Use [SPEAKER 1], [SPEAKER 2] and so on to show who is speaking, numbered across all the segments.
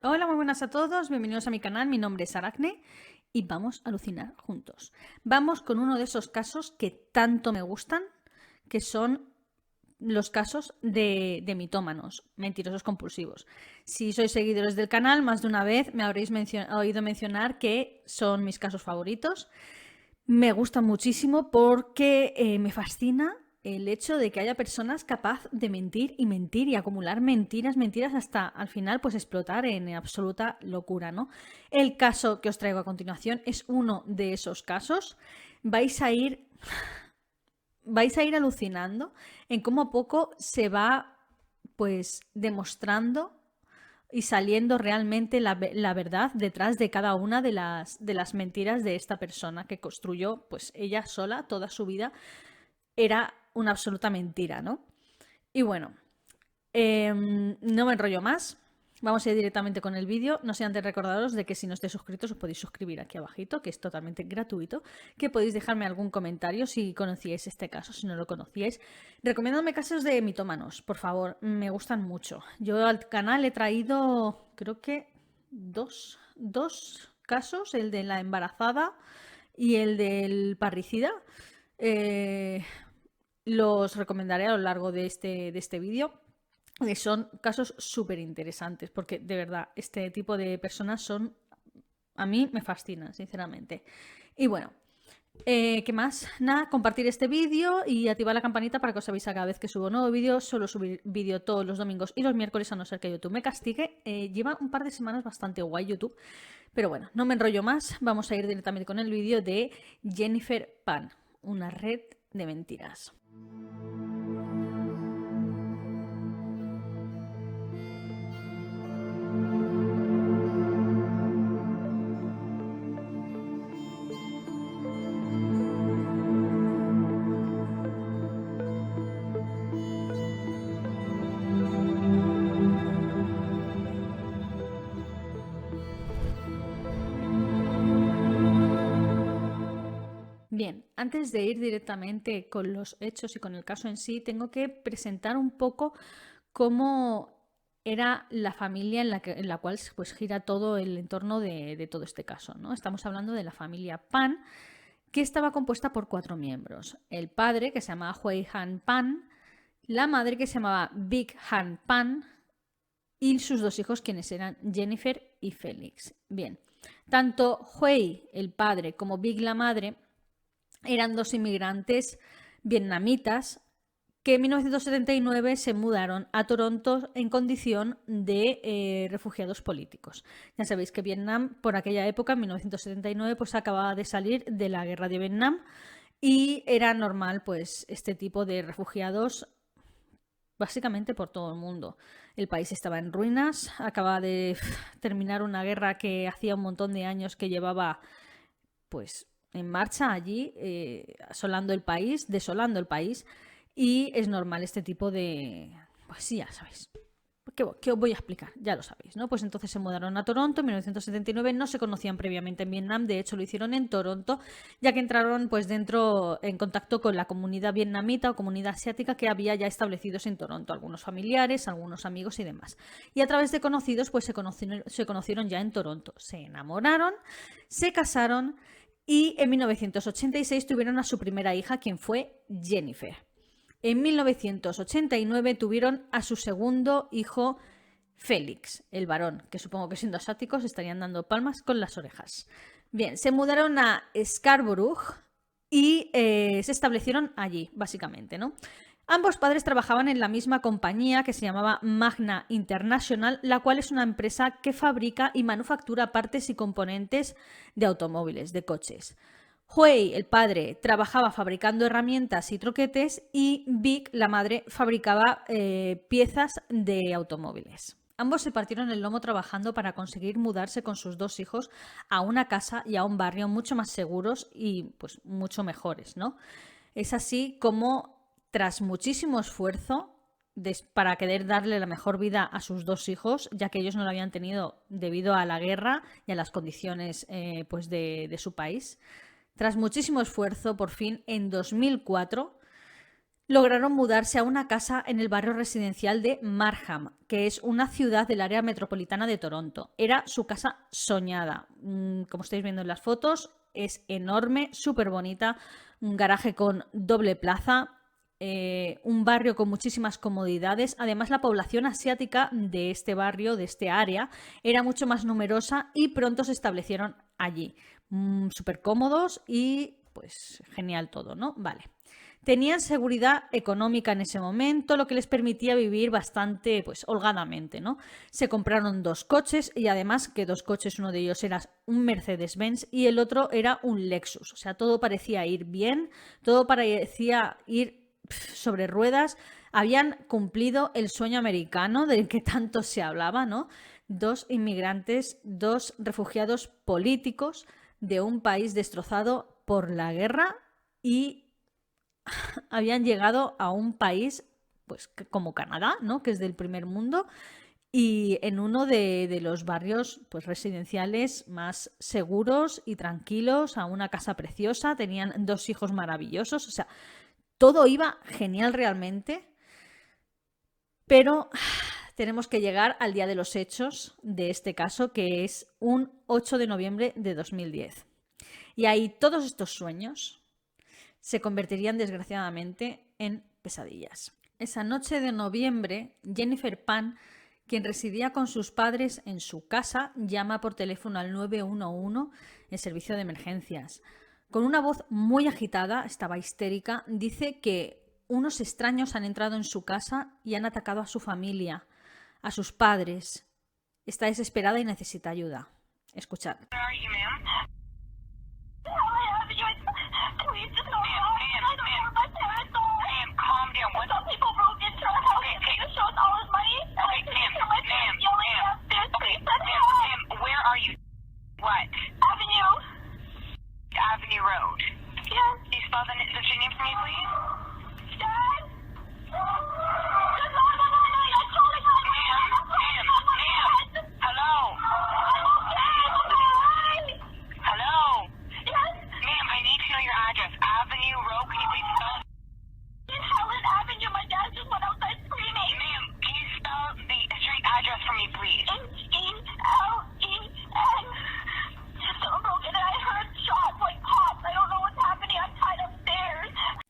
[SPEAKER 1] Hola, muy buenas a todos, bienvenidos a mi canal, mi nombre es Aracne y vamos a alucinar juntos. Vamos con uno de esos casos que tanto me gustan, que son los casos de mitómanos, mentirosos compulsivos. Si sois seguidores del canal, más de una vez me habréis oído mencionar que son mis casos favoritos. Me gusta muchísimo porque me fascina el hecho de que haya personas capaz de mentir y acumular mentiras hasta al final pues explotar en absoluta locura, ¿no? El caso que os traigo a continuación es uno de esos casos. Vais a ir alucinando en cómo a poco se va pues demostrando y saliendo realmente la verdad detrás de cada una de las mentiras de esta persona que construyó pues ella sola toda su vida. Era una absoluta mentira, ¿no? Y bueno, no me enrollo más. Vamos a ir directamente con el vídeo. No sé antes recordaros de que si no estáis suscritos os podéis suscribir aquí abajito, que es totalmente gratuito, que podéis dejarme algún comentario si conocíais este caso, si no lo conocíais. Recomiéndame casos de mitómanos, por favor, me gustan mucho. Yo al canal he traído, creo que dos casos, el de la embarazada y el del parricida. Los recomendaré a lo largo de este vídeo. Son casos súper interesantes porque de verdad este tipo de personas son, a mí me fascinan, sinceramente. Y bueno, ¿qué más? Nada, compartir este vídeo y activar la campanita para que os avise cada vez que subo nuevo vídeo. Suelo subir vídeo todos los domingos y los miércoles, a no ser que YouTube me castigue. Lleva un par de semanas bastante guay YouTube. Pero bueno, no me enrollo más. Vamos a ir directamente con el vídeo de Jennifer Pan, una red de mentiras. Bien, antes de ir directamente con los hechos y con el caso en sí, tengo que presentar un poco cómo era la familia en la cual pues, gira todo el entorno de todo este caso, ¿no? Estamos hablando de la familia Pan, que estaba compuesta por 4 miembros. El padre, que se llamaba Hui Han Pan, la madre, que se llamaba Big Han Pan, y sus 2 hijos, quienes eran Jennifer y Félix. Bien, tanto Hui, el padre, como Big, la madre, eran 2 inmigrantes vietnamitas que en 1979 se mudaron a Toronto en condición de refugiados políticos. Ya sabéis que Vietnam, por aquella época, en 1979, pues acababa de salir de la guerra de Vietnam y era normal pues este tipo de refugiados básicamente por todo el mundo. El país estaba en ruinas, acababa de terminar una guerra que hacía un montón de años que llevaba pues en marcha allí, asolando el país, desolando el país, y es normal este tipo de... Pues sí, ya sabéis. ¿Qué os voy a explicar? Ya lo sabéis, ¿no? Pues entonces se mudaron a Toronto en 1979, no se conocían previamente en Vietnam, de hecho lo hicieron en Toronto, ya que entraron pues dentro en contacto con la comunidad vietnamita o comunidad asiática que había ya establecidos en Toronto, algunos familiares, algunos amigos y demás. Y a través de conocidos pues se conocieron ya en Toronto, se enamoraron, se casaron y en 1986 tuvieron a su primera hija, quien fue Jennifer. En 1989 tuvieron a su segundo hijo, Félix, el varón, que supongo que siendo asiáticos estarían dando palmas con las orejas. Bien, se mudaron a Scarborough y se establecieron allí, básicamente, ¿no? Ambos padres trabajaban en la misma compañía que se llamaba Magna International, la cual es una empresa que fabrica y manufactura partes y componentes de automóviles, de coches. Hui, el padre, trabajaba fabricando herramientas y troquetes y Vic, la madre, fabricaba piezas de automóviles. Ambos se partieron el lomo trabajando para conseguir mudarse con sus 2 hijos a una casa y a un barrio mucho más seguros y pues mucho mejores, ¿no? Es así como, tras muchísimo esfuerzo para querer darle la mejor vida a sus 2 hijos, ya que ellos no lo habían tenido debido a la guerra y a las condiciones pues de su país, tras muchísimo esfuerzo, por fin, en 2004, lograron mudarse a una casa en el barrio residencial de Markham, que es una ciudad del área metropolitana de Toronto. Era su casa soñada. Como estáis viendo en las fotos, es enorme, súper bonita, un garaje con doble plaza, un barrio con muchísimas comodidades. Además, la población asiática de este barrio, de este área, era mucho más numerosa y pronto se establecieron allí. Súper cómodos y pues genial todo, ¿no? Vale. Tenían seguridad económica en ese momento, lo que les permitía vivir bastante, pues, holgadamente, ¿no? Se compraron 2 coches y además que 2 coches, uno de ellos era un Mercedes-Benz y el otro era un Lexus. O sea, todo parecía ir bien, todo parecía ir sobre ruedas. Habían cumplido el sueño americano del que tanto se hablaba, ¿no? 2 inmigrantes, 2 refugiados políticos de un país destrozado por la guerra y habían llegado a un país pues como Canadá, ¿no? Que es del primer mundo y en uno de los barrios pues residenciales más seguros y tranquilos, a una casa preciosa, tenían 2 hijos maravillosos, o sea, todo iba genial realmente, pero tenemos que llegar al día de los hechos de este caso, que es un 8 de noviembre de 2010. Y ahí todos estos sueños se convertirían desgraciadamente en pesadillas. Esa noche de noviembre, Jennifer Pan, quien residía con sus padres en su casa, llama por teléfono al 911, el servicio de emergencias. Con una voz muy agitada, estaba histérica, dice que unos extraños han entrado en su casa y han atacado a su familia, a sus padres. Está desesperada y necesita ayuda. Escuchad.
[SPEAKER 2] Avenue Road. Yes. Can you spell the street name for me, please? Dad? No. You're calling on me. Ma'am. Hello. Hello. Yes. Ma'am, I need to know your address. Avenue Road. Can you please spell? In Helen Avenue. My dad just went outside screaming. Ma'am, can you spell the street address for me, please? H-E-L-E-N.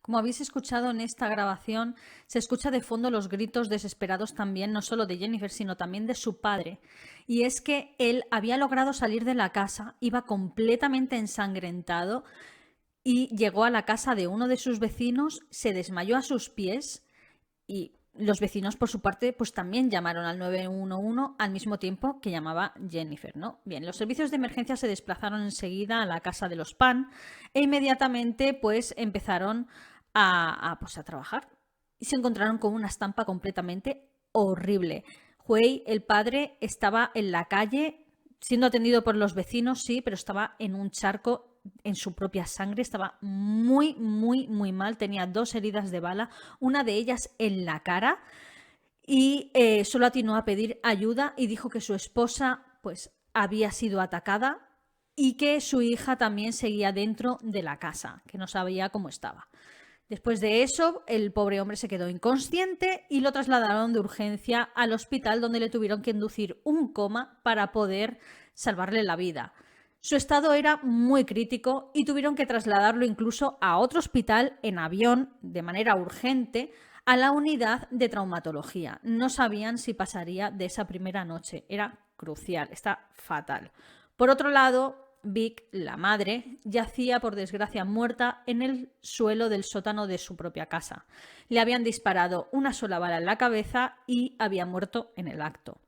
[SPEAKER 1] Como habéis escuchado en esta grabación, se escucha de fondo los gritos desesperados también, no solo de Jennifer, sino también de su padre. Y es que él había logrado salir de la casa, iba completamente ensangrentado y llegó a la casa de uno de sus vecinos, se desmayó a sus pies y los vecinos, por su parte, pues también llamaron al 911 al mismo tiempo que llamaba Jennifer, ¿no? Bien, los servicios de emergencia se desplazaron enseguida a la casa de los Pan e inmediatamente pues empezaron a trabajar y se encontraron con una estampa completamente horrible. Huey, el padre, estaba en la calle siendo atendido por los vecinos, sí, pero estaba en un charco en su propia sangre, estaba muy, muy, muy mal, tenía 2 heridas de bala, una de ellas en la cara y solo atinó a pedir ayuda y dijo que su esposa pues había sido atacada y que su hija también seguía dentro de la casa, que no sabía cómo estaba. Después de eso, el pobre hombre se quedó inconsciente y lo trasladaron de urgencia al hospital, donde le tuvieron que inducir un coma para poder salvarle la vida. Su estado era muy crítico y tuvieron que trasladarlo incluso a otro hospital en avión de manera urgente a la unidad de traumatología. No sabían si pasaría de esa primera noche. Era crucial, está fatal. Por otro lado, Vic, la madre, yacía por desgracia muerta en el suelo del sótano de su propia casa. Le habían disparado una sola bala en la cabeza y había muerto en el acto.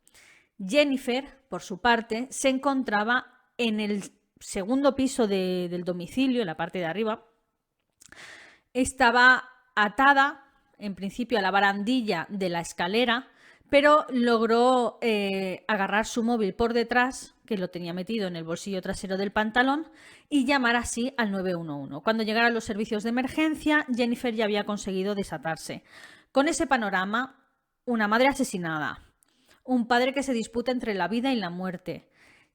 [SPEAKER 1] Jennifer, por su parte, se encontraba en el segundo piso del domicilio, en la parte de arriba. Estaba atada, en principio, a la barandilla de la escalera, pero logró agarrar su móvil por detrás, que lo tenía metido en el bolsillo trasero del pantalón, y llamar así al 911. Cuando llegaron los servicios de emergencia, Jennifer ya había conseguido desatarse. Con ese panorama, una madre asesinada, un padre que se disputa entre la vida y la muerte.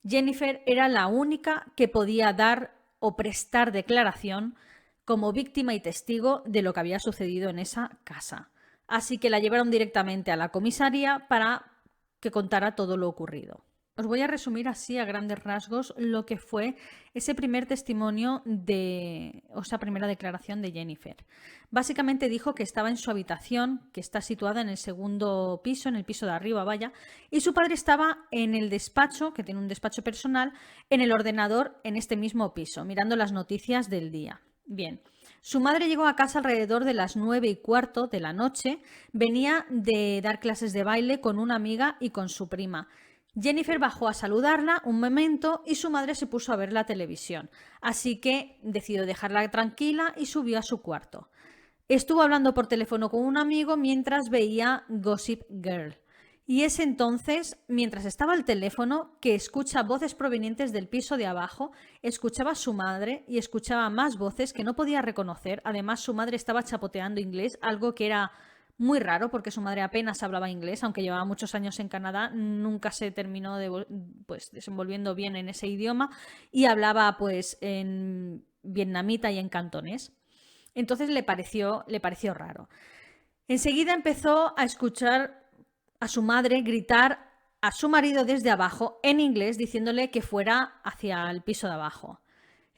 [SPEAKER 1] Jennifer era la única que podía dar o prestar declaración como víctima y testigo de lo que había sucedido en esa casa. Así que la llevaron directamente a la comisaría para que contara todo lo ocurrido. Os voy a resumir así a grandes rasgos lo que fue ese primer testimonio o esa primera declaración de Jennifer. Básicamente dijo que estaba en su habitación, que está situada en el segundo piso, en el piso de arriba, vaya, y su padre estaba en el despacho, que tiene un despacho personal, en el ordenador en este mismo piso, mirando las noticias del día. Bien, su madre llegó a casa alrededor de las 9:15 de la noche, venía de dar clases de baile con una amiga y con su prima. Jennifer bajó a saludarla un momento y su madre se puso a ver la televisión, así que decidió dejarla tranquila y subió a su cuarto. Estuvo hablando por teléfono con un amigo mientras veía Gossip Girl. Y es entonces, mientras estaba al teléfono, que escucha voces provenientes del piso de abajo, escuchaba a su madre y escuchaba más voces que no podía reconocer. Además, su madre estaba chapoteando inglés, algo que era muy raro porque su madre apenas hablaba inglés, aunque llevaba muchos años en Canadá, nunca se terminó desenvolviendo bien en ese idioma y hablaba pues en vietnamita y en cantonés. Entonces le pareció raro. Enseguida empezó a escuchar a su madre gritar a su marido desde abajo en inglés diciéndole que fuera hacia el piso de abajo.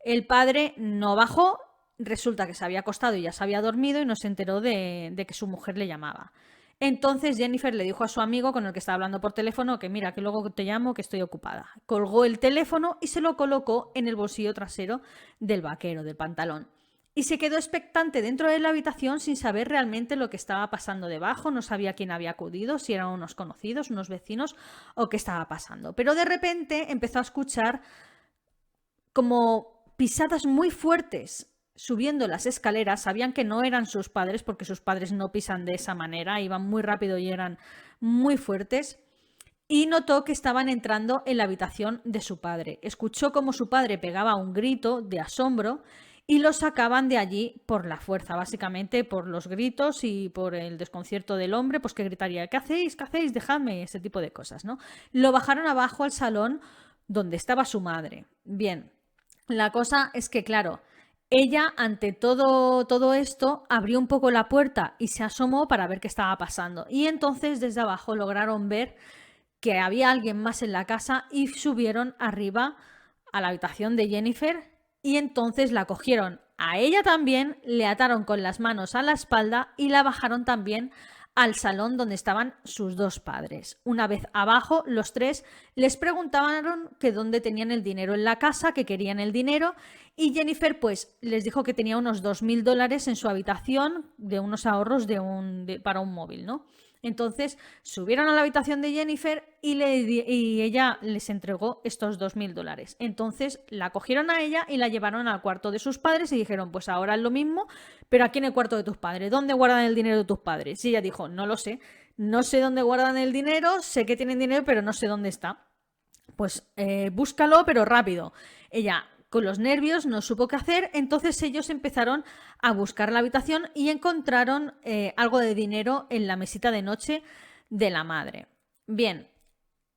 [SPEAKER 1] El padre no bajó. Resulta que se había acostado y ya se había dormido y no se enteró de que su mujer le llamaba. Entonces Jennifer le dijo a su amigo con el que estaba hablando por teléfono que mira, que luego te llamo, que estoy ocupada. Colgó el teléfono y se lo colocó en el bolsillo trasero del vaquero, del pantalón. Y se quedó expectante dentro de la habitación sin saber realmente lo que estaba pasando debajo, no sabía quién había acudido, si eran unos conocidos, unos vecinos o qué estaba pasando. Pero de repente empezó a escuchar como pisadas muy fuertes subiendo las escaleras. Sabían que no eran sus padres porque sus padres no pisan de esa manera, iban muy rápido y eran muy fuertes. Y notó que estaban entrando en la habitación de su padre. Escuchó como su padre pegaba un grito de asombro y lo sacaban de allí por la fuerza, básicamente por los gritos y por el desconcierto del hombre, pues que gritaría, ¿qué hacéis? ¿Qué hacéis? Dejadme, ese tipo de cosas, ¿no? Lo bajaron abajo al salón donde estaba su madre. Bien, la cosa es que, claro, ella, ante todo esto, abrió un poco la puerta y se asomó para ver qué estaba pasando. Y entonces desde abajo lograron ver que había alguien más en la casa y subieron arriba a la habitación de Jennifer y entonces la cogieron a ella también, le ataron con las manos a la espalda y la bajaron también al salón donde estaban sus dos padres. Una vez abajo, los tres les preguntaron que dónde tenían el dinero en la casa, que querían el dinero, y Jennifer pues les dijo que tenía unos $2.000 en su habitación de unos ahorros para un móvil, ¿no? Entonces subieron a la habitación de Jennifer y ella les entregó estos $2.000. Entonces la cogieron a ella y la llevaron al cuarto de sus padres y dijeron, pues ahora es lo mismo, pero aquí en el cuarto de tus padres. ¿Dónde guardan el dinero de tus padres? Y ella dijo, no lo sé. No sé dónde guardan el dinero, sé que tienen dinero, pero no sé dónde está. Pues búscalo, pero rápido. Ella, con los nervios, no supo qué hacer, entonces ellos empezaron a buscar la habitación y encontraron algo de dinero en la mesita de noche de la madre. Bien,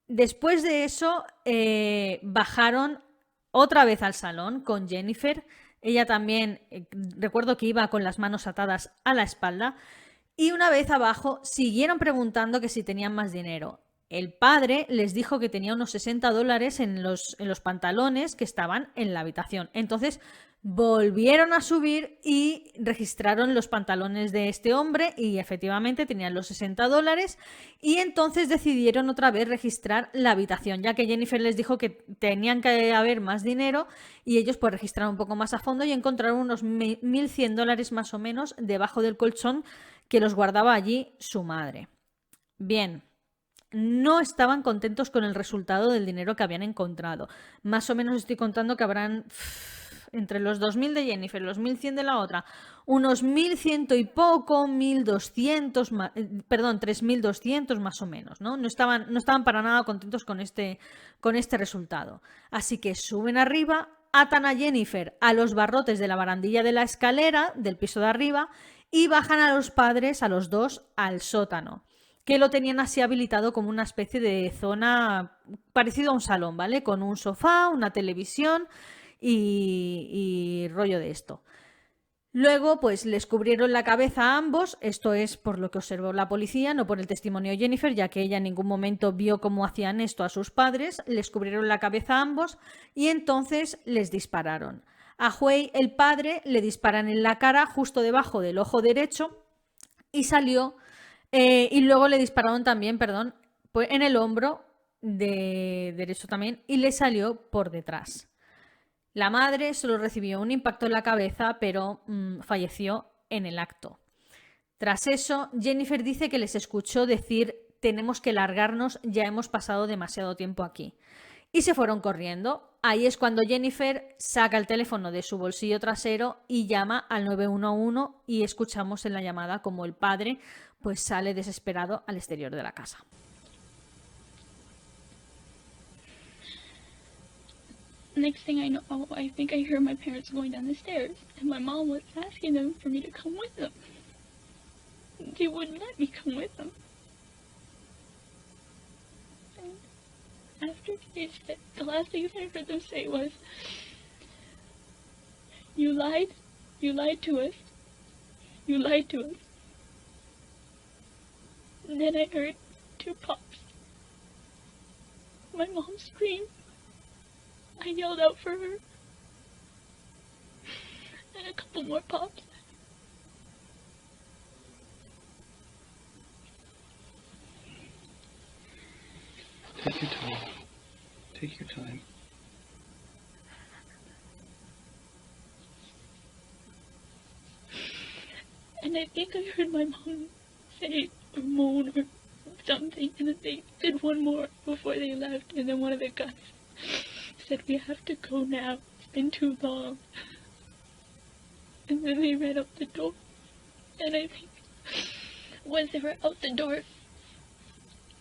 [SPEAKER 1] después de eso bajaron otra vez al salón con Jennifer. Ella también, recuerdo que iba con las manos atadas a la espalda. Y una vez abajo siguieron preguntando que si tenían más dinero. El padre les dijo que tenía unos $60 en los pantalones que estaban en la habitación. Entonces volvieron a subir y registraron los pantalones de este hombre y efectivamente tenían los $60 y entonces decidieron otra vez registrar la habitación, ya que Jennifer les dijo que tenían que haber más dinero y ellos pues registraron un poco más a fondo y encontraron unos $1.100 más o menos debajo del colchón que los guardaba allí su madre. Bien. No estaban contentos con el resultado del dinero que habían encontrado. Más o menos estoy contando que habrán entre los 2.000 de Jennifer y los 1.100 de la otra, unos 1.100 y poco, 1.200, perdón, 3.200 más o menos, ¿no? No estaban para nada contentos con este resultado. Así que suben arriba, atan a Jennifer a los barrotes de la barandilla de la escalera del piso de arriba y bajan a los padres, a los dos, al sótano, que lo tenían así habilitado como una especie de zona parecido a un salón, ¿vale? Con un sofá, una televisión y rollo de esto. Luego, pues les cubrieron la cabeza a ambos, esto es por lo que observó la policía, no por el testimonio de Jennifer, ya que ella en ningún momento vio cómo hacían esto a sus padres, les cubrieron la cabeza a ambos y entonces les dispararon. A Huey, el padre, le disparan en la cara justo debajo del ojo derecho y salió, y luego le dispararon también, perdón, pues en el hombro de derecho también y le salió por detrás. La madre solo recibió un impacto en la cabeza, pero falleció en el acto. Tras eso, Jennifer dice que les escuchó decir: tenemos que largarnos, ya hemos pasado demasiado tiempo aquí. Y se fueron corriendo. Ahí es cuando Jennifer saca el teléfono de su bolsillo trasero y llama al 911 y escuchamos en la llamada como el padre pues sale desesperado al exterior de la casa.
[SPEAKER 3] Next thing I know, I think I heard my parents going down the stairs, and my mom was asking them for me to come with them. They wouldn't let me come with them. And after they said, the last thing I heard them say was, you lied to us, you lied to us. And then I heard 2 pops. My mom screamed. I yelled out for her. And a couple more pops.
[SPEAKER 4] Take your time. Take your time.
[SPEAKER 3] And I think I heard my mom say or moan or something, and then they did one more before they left, and then one of the guys said, we have to go now, it's been too long. And then they ran out the door, and I think once they were out the door,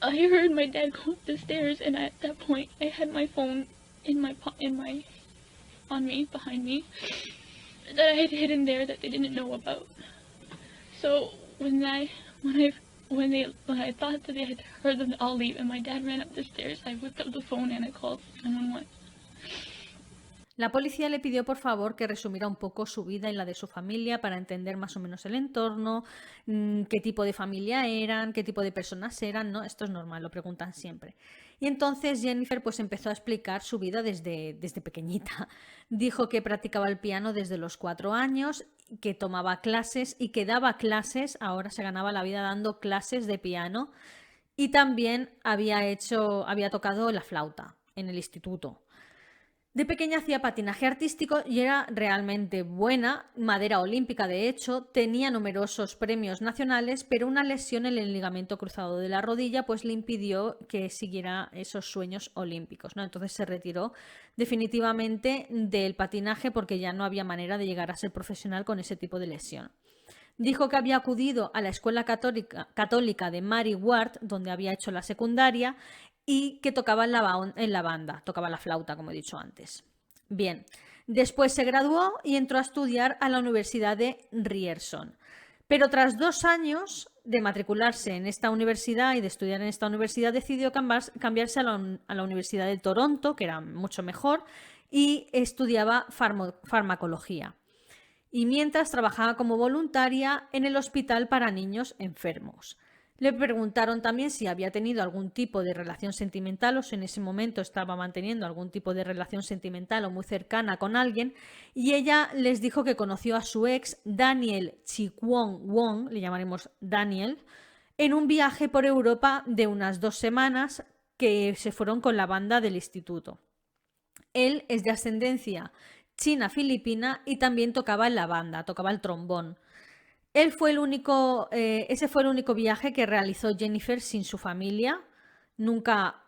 [SPEAKER 3] I heard my dad go up the stairs, and at that point I had my phone on me, behind me, that I had hidden there that they didn't know about. So when I thought that they had heard them all leave and my dad ran up the stairs, I whipped up the phone and I called 911.
[SPEAKER 1] La policía le pidió por favor que resumiera un poco su vida y la de su familia para entender más o menos el entorno, qué tipo de familia eran, qué tipo de personas eran, ¿no? Esto es normal, lo preguntan siempre. Y entonces Jennifer pues empezó a explicar su vida desde pequeñita. Dijo que practicaba el piano desde los 4 años, que tomaba clases y que daba clases, ahora se ganaba la vida dando clases de piano y también había tocado la flauta en el instituto. De pequeña hacía patinaje artístico y era realmente buena, madera olímpica de hecho, tenía numerosos premios nacionales, pero una lesión en el ligamento cruzado de la rodilla pues le impidió que siguiera esos sueños olímpicos, ¿no? Entonces se retiró definitivamente del patinaje porque ya no había manera de llegar a ser profesional con ese tipo de lesión. Dijo que había acudido a la escuela católica de Mary Ward, donde había hecho la secundaria, y que tocaba en la banda, tocaba la flauta, como he dicho antes. Bien, después se graduó y entró a estudiar a la Universidad de Ryerson. Pero tras 2 años de matricularse en esta universidad y de estudiar en esta universidad, decidió cambiarse a la Universidad de Toronto, que era mucho mejor, y estudiaba farmacología. Y mientras trabajaba como voluntaria en el hospital para niños enfermos. Le preguntaron también si había tenido algún tipo de relación sentimental o si en ese momento estaba manteniendo algún tipo de relación sentimental o muy cercana con alguien, y ella les dijo que conoció a su ex Daniel Chikwon Wong, le llamaremos Daniel, en un viaje por Europa de unas 2 semanas que se fueron con la banda del instituto. Él es de ascendencia china-filipina y también tocaba en la banda, tocaba el trombón. Ese fue el único viaje que realizó Jennifer sin su familia. Nunca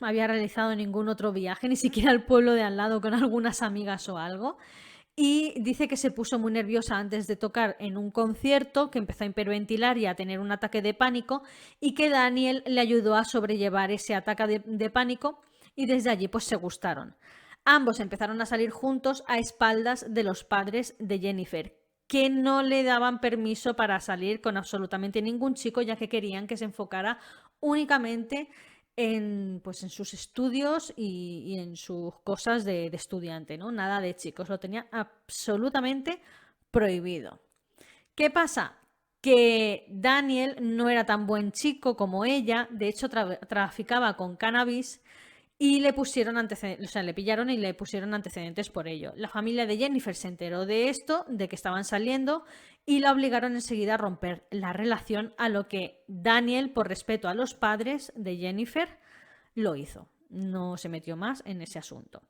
[SPEAKER 1] había realizado ningún otro viaje, ni siquiera al pueblo de al lado con algunas amigas o algo. Y dice que se puso muy nerviosa antes de tocar en un concierto, que empezó a hiperventilar y a tener un ataque de pánico, y que Daniel le ayudó a sobrellevar ese ataque de pánico y desde allí pues se gustaron. Ambos empezaron a salir juntos a espaldas de los padres de Jennifer, que no le daban permiso para salir con absolutamente ningún chico, ya que querían que se enfocara únicamente en sus estudios y en sus cosas de estudiante, ¿no? Nada de chicos, lo tenía absolutamente prohibido. ¿Qué pasa? Que Daniel no era tan buen chico como ella, de hecho traficaba con cannabis y le pusieron antecedentes, o sea, le pillaron y le pusieron antecedentes por ello. La familia de Jennifer se enteró de esto, de que estaban saliendo, y la obligaron enseguida a romper la relación, a lo que Daniel, por respeto a los padres de Jennifer, lo hizo. No se metió más en ese asunto.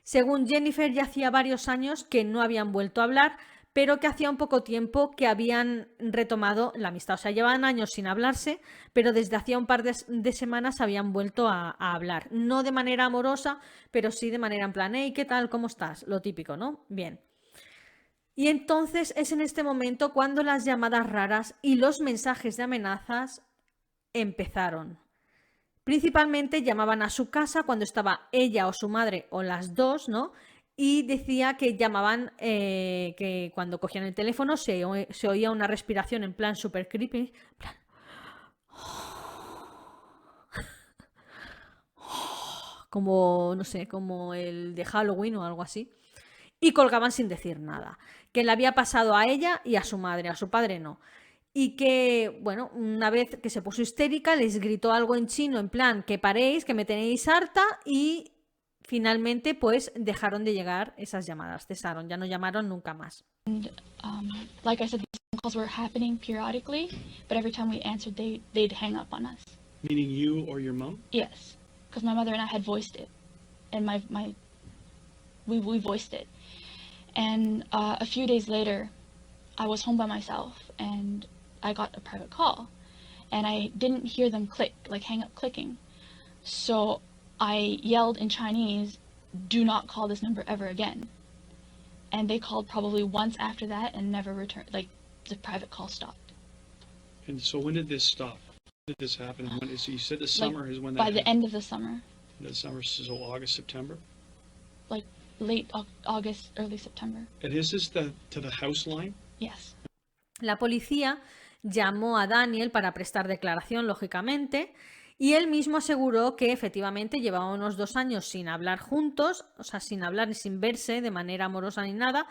[SPEAKER 1] Según Jennifer, ya hacía varios años que no habían vuelto a hablar, pero que hacía un poco tiempo que habían retomado la amistad. O sea, llevaban años sin hablarse, pero desde hacía un par de semanas habían vuelto a hablar. No de manera amorosa, pero sí de manera en plan, hey, ¿qué tal? ¿Cómo estás? Lo típico, ¿no? Bien. Y entonces es en este momento cuando las llamadas raras y los mensajes de amenazas empezaron. Principalmente llamaban a su casa cuando estaba ella o su madre o las dos, ¿no? Y decía que llamaban, que cuando cogían el teléfono se oía una respiración en plan super creepy, en plan, como, no sé, como el de Halloween o algo así. Y colgaban sin decir nada. Que le había pasado a ella y a su madre, a su padre no. Y que, bueno, una vez que se puso histérica, les gritó algo en chino, en plan, que paréis, que me tenéis harta, y finalmente, pues, dejaron de llegar esas llamadas, cesaron, ya no llamaron nunca más.
[SPEAKER 3] And, like I said, these phone calls were happening periodically, but every time we answered, they'd hang up on us.
[SPEAKER 4] Meaning you or your mom?
[SPEAKER 3] Yes, because my mother and I had voiced it, and we voiced it. And a few days later, I was home by myself, and I got a private call, and I didn't hear them click, like hang up clicking. So I yelled in Chinese, "Do not call this number ever again." And they called probably once after that and never returned, like the private call stopped.
[SPEAKER 4] And so when did this stop? When did this happen? When is, you said the summer is when that
[SPEAKER 3] By the
[SPEAKER 4] happened.
[SPEAKER 3] end of the summer,
[SPEAKER 4] The summer, so August, September?
[SPEAKER 3] like late August, early September.
[SPEAKER 4] And is this to the house line?
[SPEAKER 3] Yes.
[SPEAKER 1] La policía llamó a Daniel para prestar declaración, lógicamente, y él mismo aseguró que efectivamente llevaba unos 2 años sin hablar juntos, o sea, sin hablar ni sin verse de manera amorosa ni nada,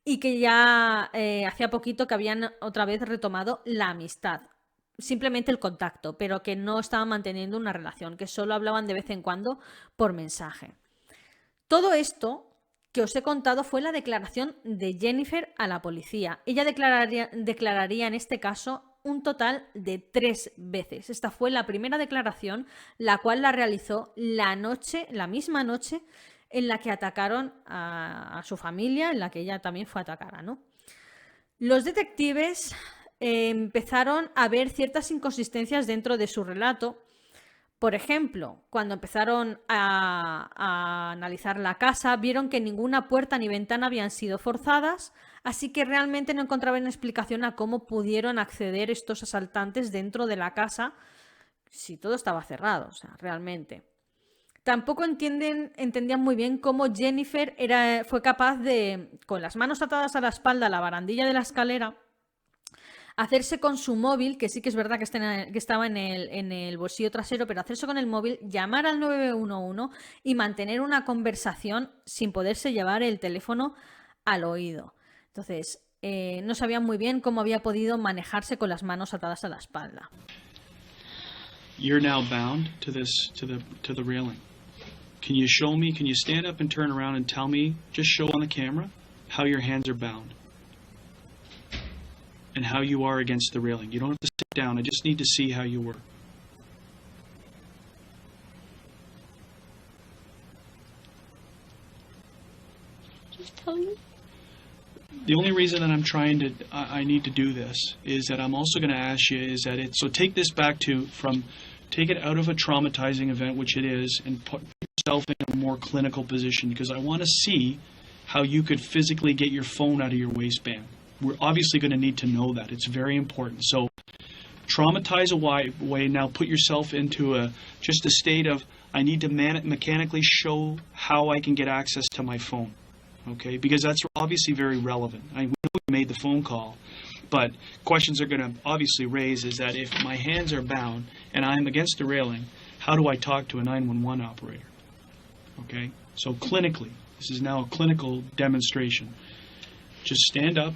[SPEAKER 1] y que ya hacía poquito que habían otra vez retomado la amistad, simplemente el contacto, pero que no estaban manteniendo una relación, que solo hablaban de vez en cuando por mensaje. Todo esto que os he contado fue la declaración de Jennifer a la policía. Ella declararía en este caso un total de 3 veces. Esta fue la primera declaración, la cual la realizó la misma noche en la que atacaron a su familia, en la que ella también fue atacada, ¿no? Los detectives empezaron a ver ciertas inconsistencias dentro de su relato. Por ejemplo, cuando empezaron a analizar la casa, vieron que ninguna puerta ni ventana habían sido forzadas, así que realmente no encontraban explicación a cómo pudieron acceder estos asaltantes dentro de la casa si todo estaba cerrado, o sea, realmente. Tampoco entendían muy bien cómo Jennifer fue capaz de, con las manos atadas a la espalda a la barandilla de la escalera, hacerse con su móvil, que sí que es verdad que estaba en el bolsillo trasero, pero hacerse con el móvil, llamar al 911 y mantener una conversación sin poderse llevar el teléfono al oído. Entonces, no sabían muy bien cómo había podido manejarse con las manos atadas a la espalda.
[SPEAKER 4] You're now bound to the railing. Can you show me, can you stand up and turn around and tell me, just show on the camera, how your hands are bound? And how you are against the railing. You don't have to sit down. I just need to see how you were.
[SPEAKER 3] Just tell you.
[SPEAKER 4] The only reason that I'm trying to, I need to do this is that I'm also going to ask you is that so take this back take it out of a traumatizing event, which it is, and put yourself in a more clinical position, because I want to see how you could physically get your phone out of your waistband. We're obviously going to need to know that. It's very important. So traumatize away. Now put yourself into just a state of, I need to mechanically show how I can get access to my phone. Okay? Because that's obviously very relevant. We know you made the phone call, but questions are going to obviously raise is that if my hands are bound and I'm against the railing, how do I talk to a 911 operator? Okay? So clinically, this is now a clinical demonstration. Just stand up,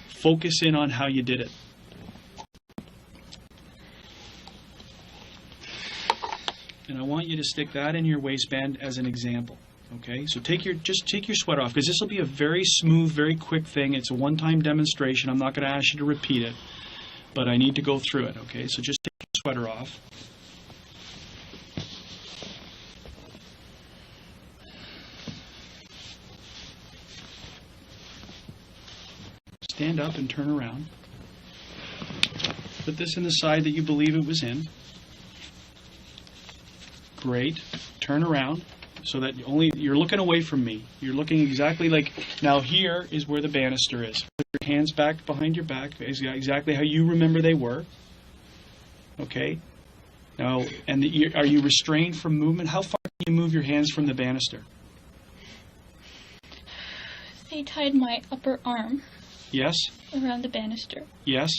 [SPEAKER 4] focus in on how you did it. And I want you to stick that in your waistband as an example. Okay, so just take your sweater off, because this will be a very smooth, very quick thing. It's a one-time demonstration. I'm not going to ask you to repeat it, but I need to go through it. Okay, so just take your sweater off. Stand up and turn around. Put this in the side that you believe it was in. Great. Turn around. So that you're looking away from me. You're looking exactly like, now here is where the banister is. Put your hands back behind your back, exactly how you remember they were. Okay? Now, are you restrained from movement? How far can you move your hands from the banister?
[SPEAKER 3] They tied my upper arm
[SPEAKER 4] Yes?
[SPEAKER 3] around the banister,
[SPEAKER 4] Yes?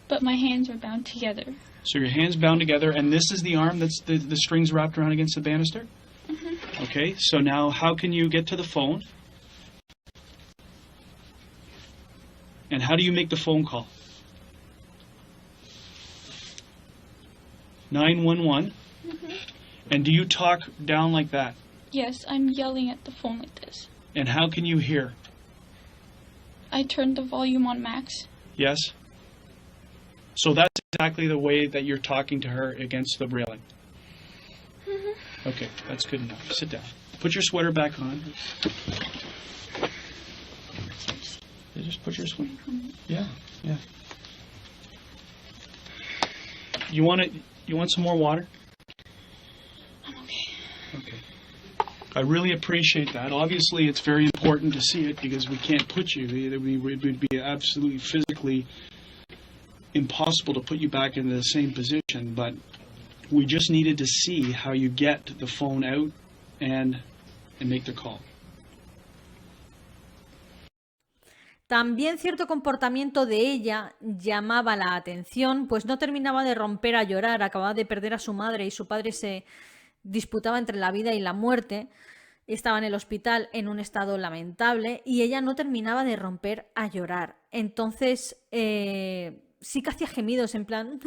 [SPEAKER 3] but my hands were bound together.
[SPEAKER 4] So your hands bound together, and this is the arm that's the strings wrapped around against the banister? Okay, so now how can you get to the phone? And how do you make the phone call? 911? And do you talk down like that?
[SPEAKER 3] Yes, I'm yelling at the phone like this.
[SPEAKER 4] And how can you hear?
[SPEAKER 3] I turned the volume on max.
[SPEAKER 4] Yes? So that's exactly the way that you're talking to her against the railing. Okay, that's good enough. Sit down. Put your sweater back on. Just put your sweater. Yeah. You want some more water?
[SPEAKER 3] I'm okay.
[SPEAKER 4] Okay. I really appreciate that. Obviously, it's very important to see it because we can't put you. It would be absolutely physically impossible to put you back into the same position, but we just needed to see how you get the phone out and make the call.
[SPEAKER 1] También cierto comportamiento de ella llamaba la atención, pues no terminaba de romper a llorar, acababa de perder a su madre y su padre se disputaba entre la vida y la muerte, estaba en el hospital en un estado lamentable y ella no terminaba de romper a llorar. Entonces sí que hacía gemidos en plan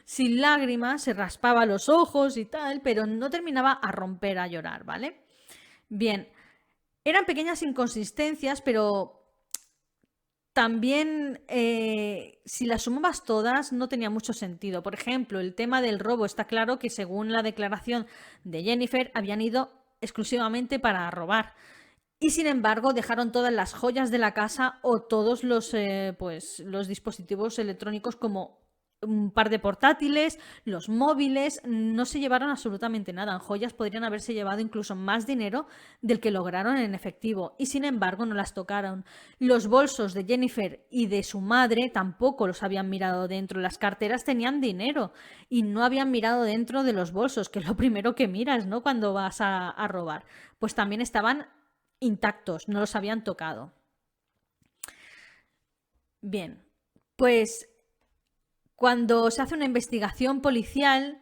[SPEAKER 1] sin lágrimas, se raspaba los ojos y tal, pero no terminaba a romper a llorar, ¿vale? Bien, eran pequeñas inconsistencias, pero también, si las sumabas todas, no tenía mucho sentido. Por ejemplo, el tema del robo. Está claro que según la declaración de Jennifer, habían ido exclusivamente para robar. Y sin embargo, dejaron todas las joyas de la casa o todos los dispositivos electrónicos como un par de portátiles, los móviles, no se llevaron absolutamente nada. En joyas podrían haberse llevado incluso más dinero del que lograron en efectivo y sin embargo no las tocaron. Los bolsos de Jennifer y de su madre tampoco los habían mirado dentro. Las carteras tenían dinero y no habían mirado dentro de los bolsos, que es lo primero que miras, ¿no?, cuando vas a robar. Pues también estaban intactos, no los habían tocado. Bien, pues cuando se hace una investigación policial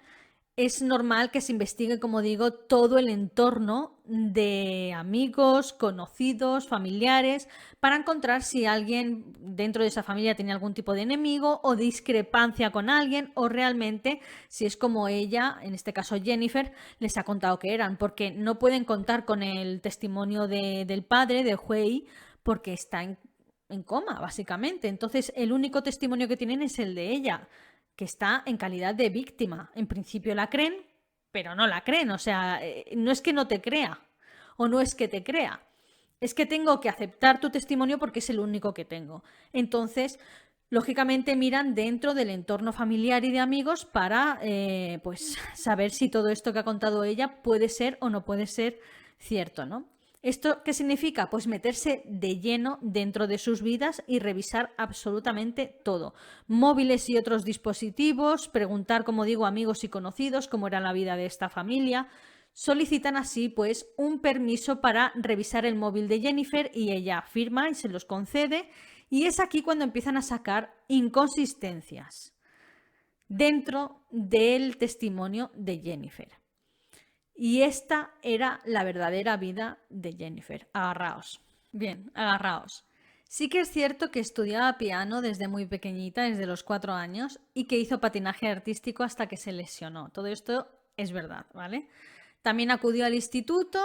[SPEAKER 1] es normal que se investigue, como digo, todo el entorno de amigos, conocidos, familiares, para encontrar si alguien dentro de esa familia tenía algún tipo de enemigo o discrepancia con alguien, o realmente si es como ella, en este caso Jennifer, les ha contado que eran, porque no pueden contar con el testimonio del padre, de Huey, porque está en coma, básicamente. Entonces, el único testimonio que tienen es el de ella, que está en calidad de víctima. En principio la creen, pero no la creen. O sea, no es que no te crea o no es que te crea. Es que tengo que aceptar tu testimonio porque es el único que tengo. Entonces, lógicamente miran dentro del entorno familiar y de amigos para pues saber si todo esto que ha contado ella puede ser o no puede ser cierto, ¿no? ¿Esto qué significa? Pues meterse de lleno dentro de sus vidas y revisar absolutamente todo. Móviles y otros dispositivos, preguntar, como digo, a amigos y conocidos cómo era la vida de esta familia. Solicitan así, pues, un permiso para revisar el móvil de Jennifer y ella firma y se los concede. Y es aquí cuando empiezan a sacar inconsistencias dentro del testimonio de Jennifer. Y esta era la verdadera vida de Jennifer. Agarraos. Bien, agarraos. Sí que es cierto que estudiaba piano desde muy pequeñita, desde los 4 años, y que hizo patinaje artístico hasta que se lesionó. Todo esto es verdad, ¿vale? También acudió al instituto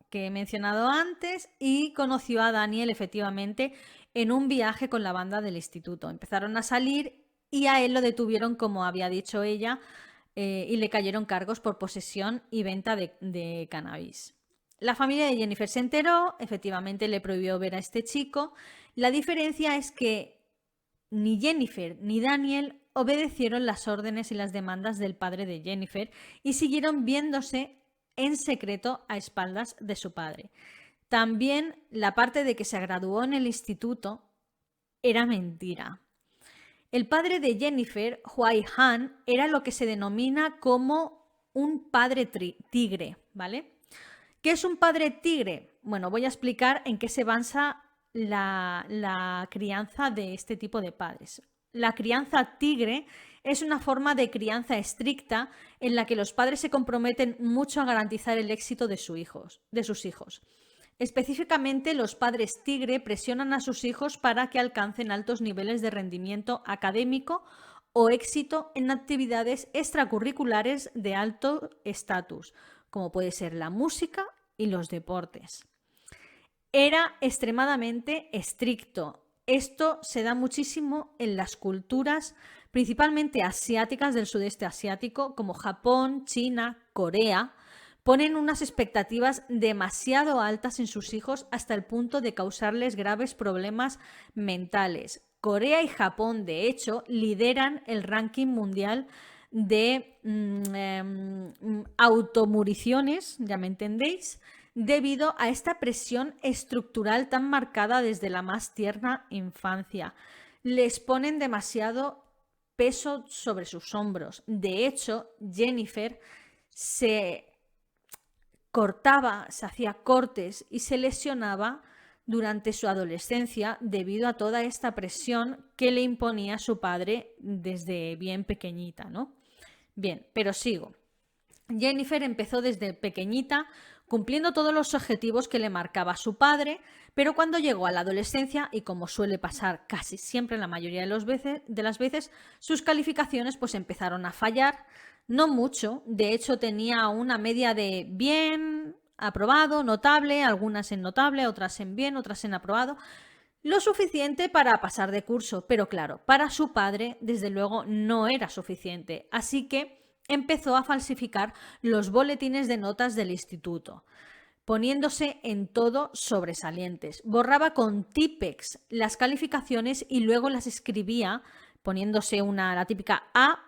[SPEAKER 1] que he mencionado antes y conoció a Daniel efectivamente en un viaje con la banda del instituto. Empezaron a salir y a él lo detuvieron, como había dicho ella, y le cayeron cargos por posesión y venta de cannabis. La familia de Jennifer se enteró, efectivamente le prohibió ver a este chico. La diferencia es que ni Jennifer ni Daniel obedecieron las órdenes y las demandas del padre de Jennifer y siguieron viéndose en secreto a espaldas de su padre. También la parte de que se graduó en el instituto era mentira. El padre de Jennifer, Huai Han, era lo que se denomina como un padre tigre, ¿vale? ¿Qué es un padre tigre? Bueno, voy a explicar en qué se basa la crianza de este tipo de padres. La crianza tigre es una forma de crianza estricta en la que los padres se comprometen mucho a garantizar el éxito de sus hijos. Específicamente, los padres tigre presionan a sus hijos para que alcancen altos niveles de rendimiento académico o éxito en actividades extracurriculares de alto estatus, como puede ser la música y los deportes. Era extremadamente estricto. Esto se da muchísimo en las culturas, principalmente asiáticas del sudeste asiático, como Japón, China, Corea. Ponen unas expectativas demasiado altas en sus hijos hasta el punto de causarles graves problemas mentales. Corea y Japón, de hecho, lideran el ranking mundial de automuriciones, ya me entendéis, debido a esta presión estructural tan marcada desde la más tierna infancia. Les ponen demasiado peso sobre sus hombros. De hecho, Jennifer se cortaba, se hacía cortes y se lesionaba durante su adolescencia debido a toda esta presión que le imponía su padre desde bien pequeñita, ¿no? Bien, pero sigo. Jennifer empezó desde pequeñita cumpliendo todos los objetivos que le marcaba su padre, pero cuando llegó a la adolescencia, y como suele pasar casi siempre la mayoría de las veces, sus calificaciones pues empezaron a fallar, no mucho, de hecho tenía una media de bien, aprobado, notable, algunas en notable, otras en bien, otras en aprobado, lo suficiente para pasar de curso, pero claro, para su padre desde luego no era suficiente, así que empezó a falsificar los boletines de notas del instituto, poniéndose en todo sobresalientes. Borraba con Tipex las calificaciones y luego las escribía poniéndose la típica A+,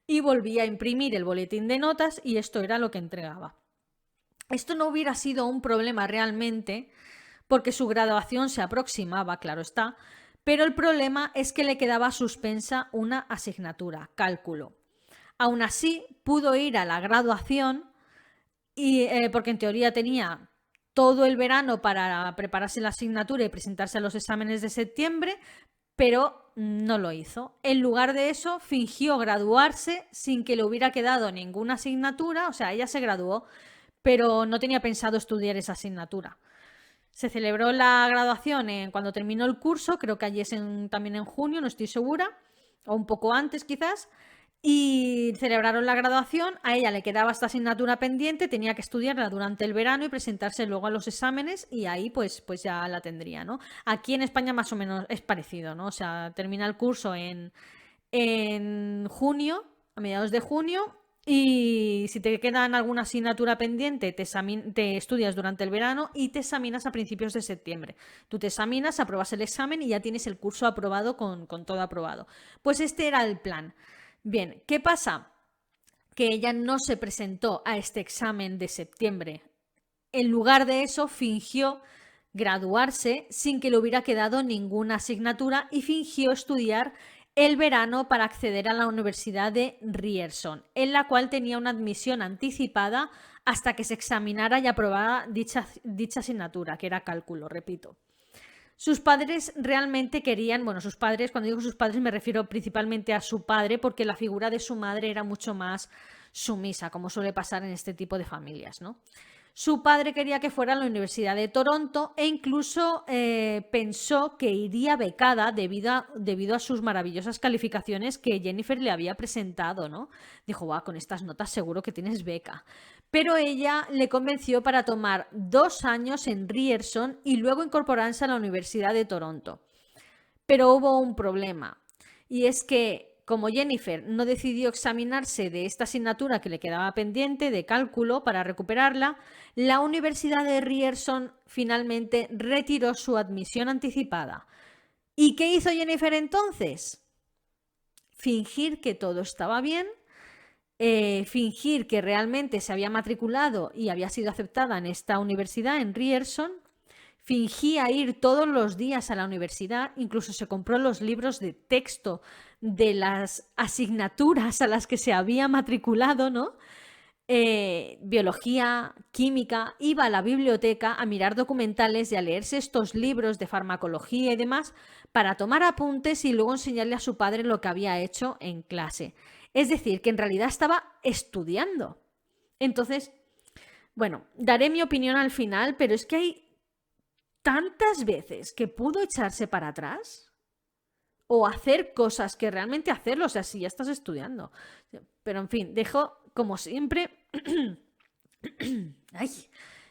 [SPEAKER 1] y volvía a imprimir el boletín de notas y esto era lo que entregaba. Esto no hubiera sido un problema realmente porque su graduación se aproximaba, claro está, pero el problema es que le quedaba suspensa una asignatura, cálculo. Aún así, pudo ir a la graduación porque en teoría tenía todo el verano para prepararse la asignatura y presentarse a los exámenes de septiembre, pero no lo hizo. En lugar de eso, fingió graduarse sin que le hubiera quedado ninguna asignatura, o sea, ella se graduó, pero no tenía pensado estudiar esa asignatura. Se celebró la graduación cuando terminó el curso, creo que allí es también en junio, no estoy segura, o un poco antes quizás, y celebraron la graduación, a ella le quedaba esta asignatura pendiente, tenía que estudiarla durante el verano y presentarse luego a los exámenes y ahí pues ya la tendría, ¿no? Aquí en España más o menos es parecido, ¿no? O sea, termina el curso en junio, a mediados de junio, y si te quedan alguna asignatura pendiente, te estudias durante el verano y te examinas a principios de septiembre. Tú te examinas, apruebas el examen y ya tienes el curso aprobado con todo aprobado. Pues este era el plan. Bien, ¿qué pasa? Que ella no se presentó a este examen de septiembre. En lugar de eso, fingió graduarse sin que le hubiera quedado ninguna asignatura y fingió estudiar el verano para acceder a la Universidad de Ryerson, en la cual tenía una admisión anticipada hasta que se examinara y aprobara dicha asignatura, que era cálculo, repito. Sus padres realmente querían, bueno, sus padres, cuando digo sus padres me refiero principalmente a su padre, porque la figura de su madre era mucho más sumisa, como suele pasar en este tipo de familias, ¿no? Su padre quería que fuera a la Universidad de Toronto e incluso pensó que iría becada debido a sus maravillosas calificaciones que Jennifer le había presentado, ¿no? Dijo, guau, con estas notas seguro que tienes beca. Pero ella le convenció para tomar 2 años en Ryerson y luego incorporarse a la Universidad de Toronto. Pero hubo un problema, y es que como Jennifer no decidió examinarse de esta asignatura que le quedaba pendiente de cálculo para recuperarla, la Universidad de Ryerson finalmente retiró su admisión anticipada. ¿Y qué hizo Jennifer entonces? Fingir que todo estaba bien, fingir que realmente se había matriculado y había sido aceptada en esta universidad, en Ryerson. Fingía ir todos los días a la universidad, incluso se compró los libros de texto de las asignaturas a las que se había matriculado, ¿no? Biología, química, iba a la biblioteca a mirar documentales y a leerse estos libros de farmacología y demás para tomar apuntes y luego enseñarle a su padre lo que había hecho en clase. Es decir, que en realidad estaba estudiando. Entonces, bueno, daré mi opinión al final, pero es que hay tantas veces que pudo echarse para atrás o hacer cosas que realmente hacerlo, o sea, si ya estás estudiando. Pero en fin, dejo como siempre ay,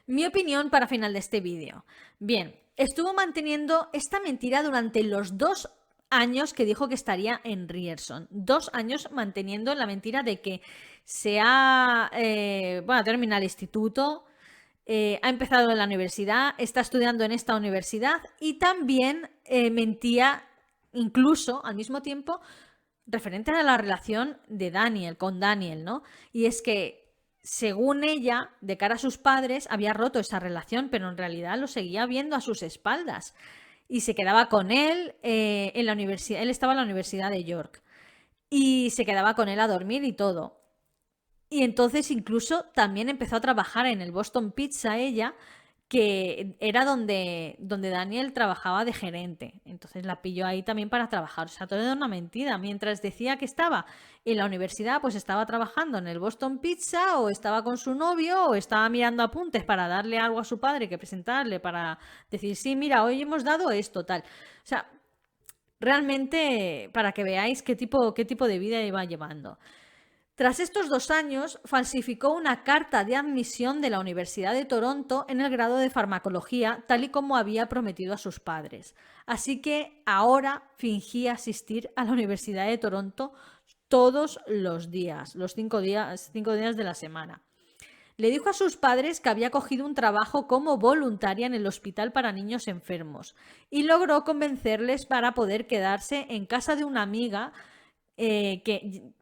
[SPEAKER 1] mi opinión para final de este vídeo. Bien, estuvo manteniendo esta mentira durante los 2 años que dijo que estaría en Ryerson. 2 años manteniendo la mentira de que termina el instituto, ha empezado en la universidad, está estudiando en esta universidad y también mentía incluso al mismo tiempo referente a la relación de Daniel con Daniel, ¿no? Y es que según ella, de cara a sus padres, había roto esa relación, pero en realidad lo seguía viendo a sus espaldas y se quedaba con él en la universidad. Él estaba en la Universidad de York y se quedaba con él a dormir y todo. Y entonces incluso también empezó a trabajar en el Boston Pizza ella, que era donde Daniel trabajaba de gerente. Entonces la pilló ahí también para trabajar. O sea, todo era una mentira. Mientras decía que estaba en la universidad, pues estaba trabajando en el Boston Pizza o estaba con su novio o estaba mirando apuntes para darle algo a su padre que presentarle para decir, sí, mira, hoy hemos dado esto, tal. O sea, realmente para que veáis qué tipo de vida iba llevando. Tras estos 2 años, falsificó una carta de admisión de la Universidad de Toronto en el grado de farmacología, tal y como había prometido a sus padres. Así que ahora fingía asistir a la Universidad de Toronto todos los días, los 5 días de la semana. Le dijo a sus padres que había cogido un trabajo como voluntaria en el hospital para niños enfermos y logró convencerles para poder quedarse en casa de una amiga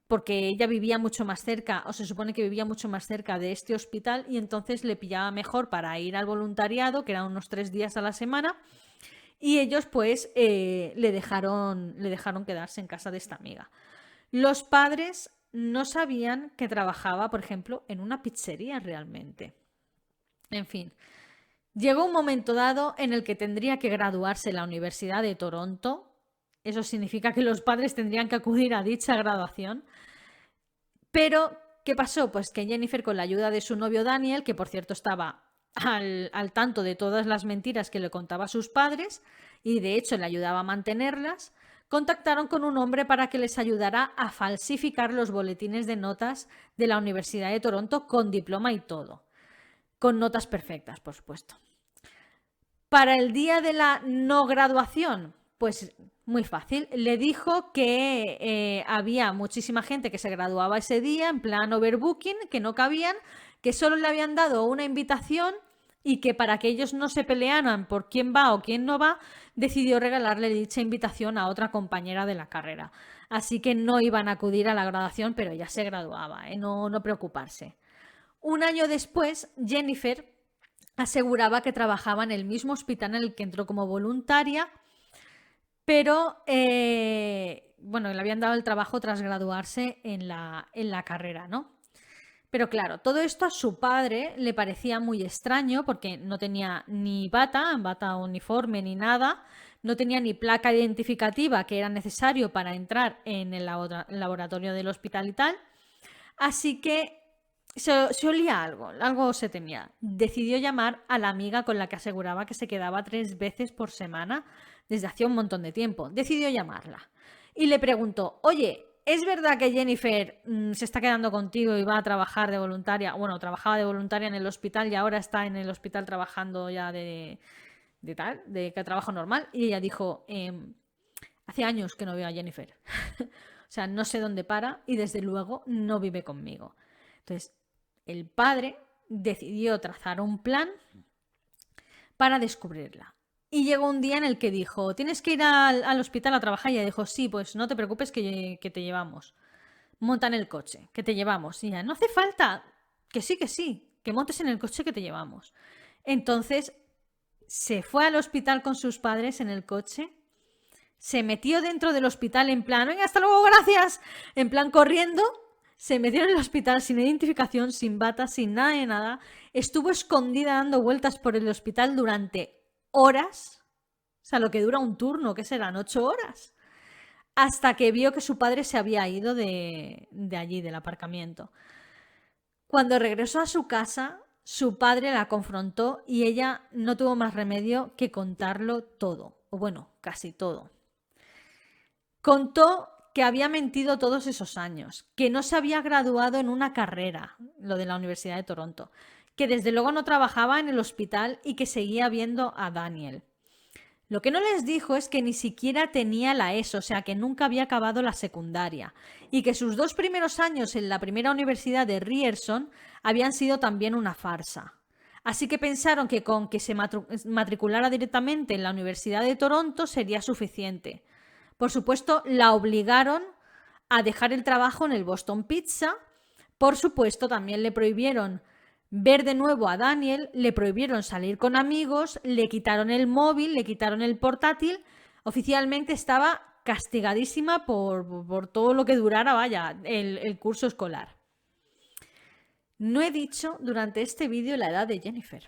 [SPEAKER 1] porque ella vivía mucho más cerca, o se supone que vivía mucho más cerca de este hospital y entonces le pillaba mejor para ir al voluntariado, que eran unos 3 días a la semana, y ellos pues le dejaron quedarse en casa de esta amiga. Los padres no sabían que trabajaba, por ejemplo, en una pizzería realmente. En fin, llegó un momento dado en el que tendría que graduarse en la Universidad de Toronto. Eso significa que los padres tendrían que acudir a dicha graduación. Pero, ¿qué pasó? Pues que Jennifer, con la ayuda de su novio Daniel, que por cierto estaba al tanto de todas las mentiras que le contaba a sus padres y de hecho le ayudaba a mantenerlas, contactaron con un hombre para que les ayudara a falsificar los boletines de notas de la Universidad de Toronto con diploma y todo. Con notas perfectas, por supuesto. Para el día de la no graduación, pues muy fácil. Le dijo que había muchísima gente que se graduaba ese día, en plan overbooking, que no cabían, que solo le habían dado una invitación y que para que ellos no se pelearan por quién va o quién no va, decidió regalarle dicha invitación a otra compañera de la carrera. Así que no iban a acudir a la graduación, pero ya se graduaba, no preocuparse. Un año después, Jennifer aseguraba que trabajaba en el mismo hospital en el que entró como voluntaria, pero le habían dado el trabajo tras graduarse en la carrera, ¿no? Pero claro, todo esto a su padre le parecía muy extraño porque no tenía ni bata uniforme ni nada, no tenía ni placa identificativa que era necesario para entrar en el laboratorio del hospital y tal. Así que se olía algo, algo se temía. Decidió llamar a la amiga con la que aseguraba que se quedaba 3 veces por semana desde hacía un montón de tiempo. Decidió llamarla y le preguntó, oye, ¿es verdad que Jennifer se está quedando contigo y va a trabajar de voluntaria? Bueno, trabajaba de voluntaria en el hospital y ahora está en el hospital trabajando ya de que trabajo normal. Y ella dijo, hace años que no veo a Jennifer. O sea, no sé dónde para y desde luego no vive conmigo. Entonces, el padre decidió trazar un plan para descubrirla. Y llegó un día en el que dijo, tienes que ir al hospital a trabajar. Y ella dijo, sí, pues no te preocupes que te llevamos. Monta en el coche, que te llevamos. Y ella, no hace falta, que sí, que montes en el coche que te llevamos. Entonces, se fue al hospital con sus padres en el coche, se metió dentro del hospital en plan, venga, hasta luego, gracias, en plan corriendo, se metió en el hospital sin identificación, sin bata, sin nada de nada, estuvo escondida dando vueltas por el hospital durante horas, o sea, lo que dura un turno, que serán 8 horas, hasta que vio que su padre se había ido de allí, del aparcamiento. Cuando regresó a su casa, su padre la confrontó y ella no tuvo más remedio que contarlo todo, o bueno, casi todo. Contó que había mentido todos esos años, que no se había graduado en una carrera, lo de la Universidad de Toronto, que desde luego no trabajaba en el hospital y que seguía viendo a Daniel. Lo que no les dijo es que ni siquiera tenía la ESO, o sea, que nunca había acabado la secundaria, y que sus 2 primeros años en la primera universidad de Ryerson habían sido también una farsa. Así que pensaron que con que se matriculara directamente en la Universidad de Toronto sería suficiente. Por supuesto, la obligaron a dejar el trabajo en el Boston Pizza. Por supuesto, también le prohibieron ver de nuevo a Daniel, le prohibieron salir con amigos, le quitaron el móvil, le quitaron el portátil. Oficialmente estaba castigadísima por todo lo que durara, vaya, el curso escolar. No he dicho durante este vídeo la edad de Jennifer.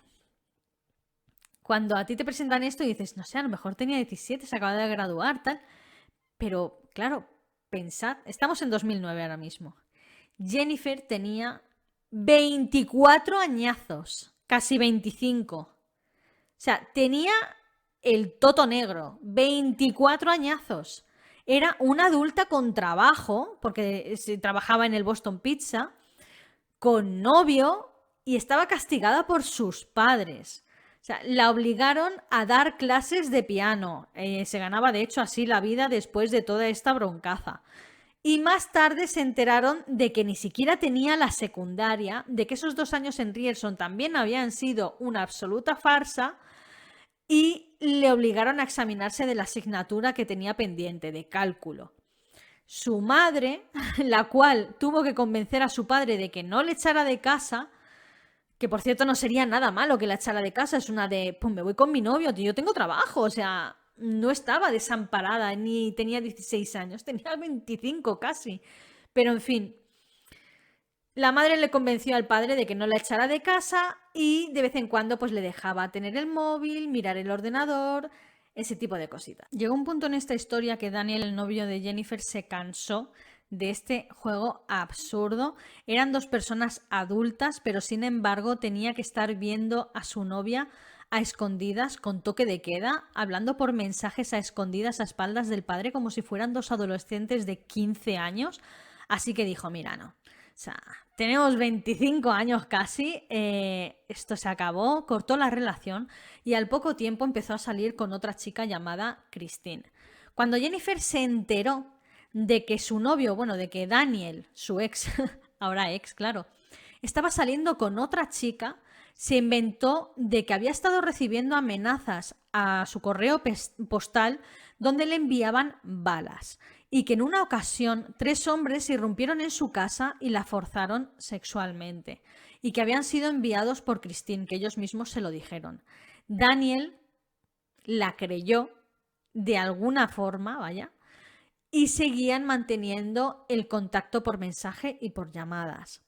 [SPEAKER 1] Cuando a ti te presentan esto y dices, no sé, a lo mejor tenía 17, se acaba de graduar, tal. Pero, claro, pensad, estamos en 2009 ahora mismo. Jennifer tenía 24 añazos, casi 25. O sea, tenía el toto negro, 24 añazos. Era una adulta con trabajo, porque trabajaba en el Boston Pizza, con novio y estaba castigada por sus padres. O sea, la obligaron a dar clases de piano. Se ganaba, de hecho, así la vida después de toda esta broncaza. Y más tarde se enteraron de que ni siquiera tenía la secundaria, de que esos 2 años en Ryerson también habían sido una absoluta farsa y le obligaron a examinarse de la asignatura que tenía pendiente, de cálculo. Su madre, la cual tuvo que convencer a su padre de que no le echara de casa, que por cierto no sería nada malo que la echara de casa, es una de, pues me voy con mi novio, tío, yo tengo trabajo, o sea, no estaba desamparada, ni tenía 16 años, tenía 25 casi. Pero en fin, la madre le convenció al padre de que no la echara de casa y de vez en cuando pues le dejaba tener el móvil, mirar el ordenador, ese tipo de cositas. Llegó un punto en esta historia que Daniel, el novio de Jennifer, se cansó de este juego absurdo. Eran 2 personas adultas, pero sin embargo tenía que estar viendo a su novia a escondidas, con toque de queda, hablando por mensajes a escondidas a espaldas del padre como si fueran 2 adolescentes de 15 años. Así que dijo, mira, no, o sea, tenemos 25 años casi, esto se acabó, cortó la relación y al poco tiempo empezó a salir con otra chica llamada Christine. Cuando Jennifer se enteró de que su novio, bueno, de que Daniel, su ex, ahora ex, claro, estaba saliendo con otra chica, se inventó de que había estado recibiendo amenazas a su correo postal donde le enviaban balas y que en una ocasión 3 hombres irrumpieron en su casa y la forzaron sexualmente y que habían sido enviados por Christine, que ellos mismos se lo dijeron. Daniel la creyó de alguna forma, vaya, y seguían manteniendo el contacto por mensaje y por llamadas.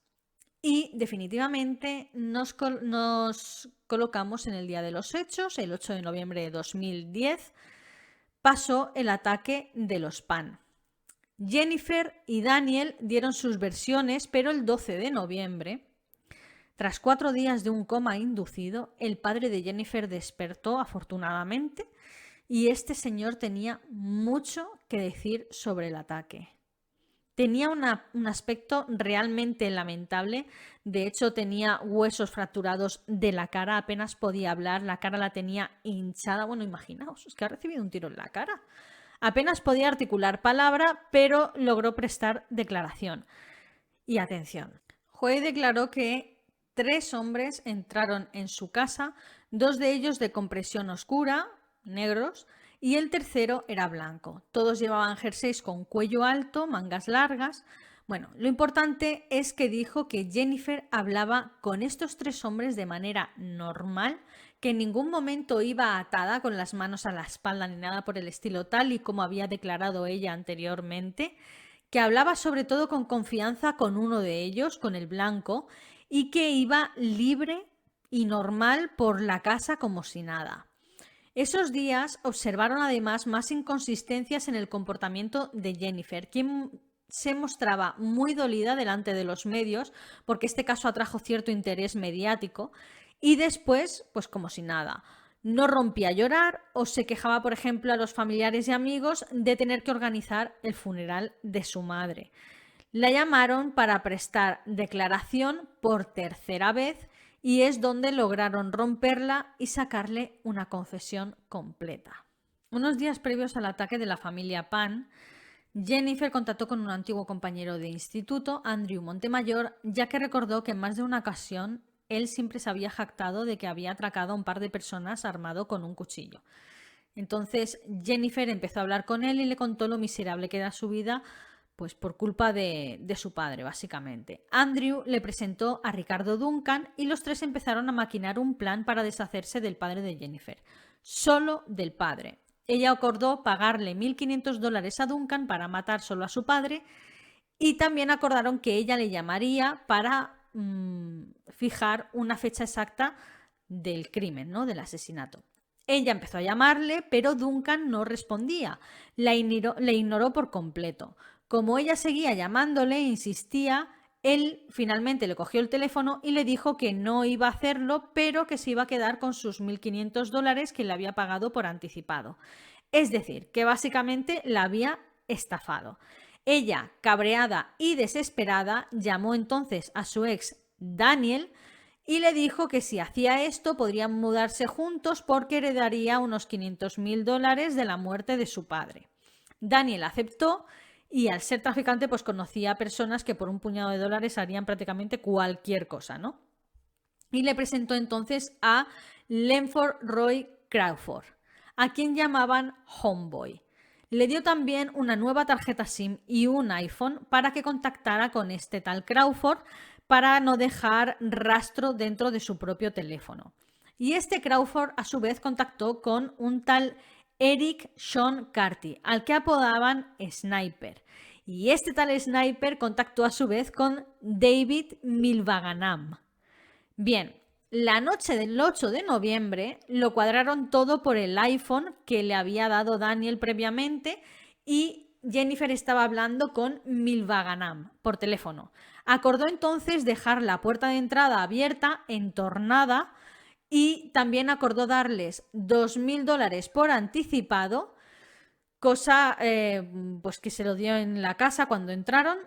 [SPEAKER 1] Y definitivamente nos colocamos en el día de los hechos, el 8 de noviembre de 2010, pasó el ataque de los PAN. Jennifer y Daniel dieron sus versiones, pero el 12 de noviembre Tras 4 días de un coma inducido, el padre de Jennifer despertó afortunadamente y este señor tenía mucho que decir sobre el ataque. Tenía un aspecto realmente lamentable, de hecho tenía huesos fracturados de la cara, apenas podía hablar, la cara la tenía hinchada, bueno, imaginaos, es que ha recibido un tiro en la cara. Apenas podía articular palabra, pero logró prestar declaración. Y atención, Joe declaró que 3 hombres entraron en su casa, 2 de ellos de complexión oscura, negros, y el tercero era blanco. Todos llevaban jerseys con cuello alto, mangas largas. Bueno, lo importante es que dijo que Jennifer hablaba con estos 3 hombres de manera normal, que en ningún momento iba atada con las manos a la espalda ni nada por el estilo, tal y como había declarado ella anteriormente, que hablaba sobre todo con confianza con uno de ellos, con el blanco, y que iba libre y normal por la casa como si nada. Esos días observaron además más inconsistencias en el comportamiento de Jennifer, quien se mostraba muy dolida delante de los medios porque este caso atrajo cierto interés mediático y después, pues como si nada. No rompía a llorar o se quejaba, por ejemplo, a los familiares y amigos de tener que organizar el funeral de su madre. La llamaron para prestar declaración por tercera vez y es donde lograron romperla y sacarle una confesión completa. Unos días previos al ataque de la familia Pan, Jennifer contactó con un antiguo compañero de instituto, Andrew Montemayor, ya que recordó que en más de una ocasión él siempre se había jactado de que había atracado a un par de personas armado con un cuchillo. Entonces Jennifer empezó a hablar con él y le contó lo miserable que era su vida, pues por culpa de su padre, básicamente. Andrew le presentó a Ricardo Duncan y los 3 empezaron a maquinar un plan para deshacerse del padre de Jennifer. Solo del padre. Ella acordó pagarle $1.500 a Duncan para matar solo a su padre y también acordaron que ella le llamaría para fijar una fecha exacta del crimen, ¿no? Del asesinato. Ella empezó a llamarle, pero Duncan no respondía. Le ignoró por completo. Como ella seguía llamándole e insistía, él finalmente le cogió el teléfono y le dijo que no iba a hacerlo, pero que se iba a quedar con sus $1.500 que le había pagado por anticipado. Es decir, que básicamente la había estafado. Ella, cabreada y desesperada, llamó entonces a su ex Daniel y le dijo que si hacía esto podrían mudarse juntos porque heredaría unos $500.000 de la muerte de su padre. Daniel aceptó y al ser traficante pues conocía a personas que por un puñado de dólares harían prácticamente cualquier cosa, ¿no? Y le presentó entonces a Lenford Roy Crawford, a quien llamaban Homeboy. Le dio también una nueva tarjeta SIM y un iPhone para que contactara con este tal Crawford para no dejar rastro dentro de su propio teléfono. Y este Crawford a su vez contactó con un tal Eric Sean Carty, al que apodaban Sniper. Y este tal Sniper contactó a su vez con David Milvaganam. Bien, la noche del 8 de noviembre lo cuadraron todo por el iPhone que le había dado Daniel previamente y Jennifer estaba hablando con Milvaganam por teléfono. Acordó entonces dejar la puerta de entrada abierta, entornada, y también acordó darles $2.000 por anticipado, cosa pues que se lo dio en la casa cuando entraron.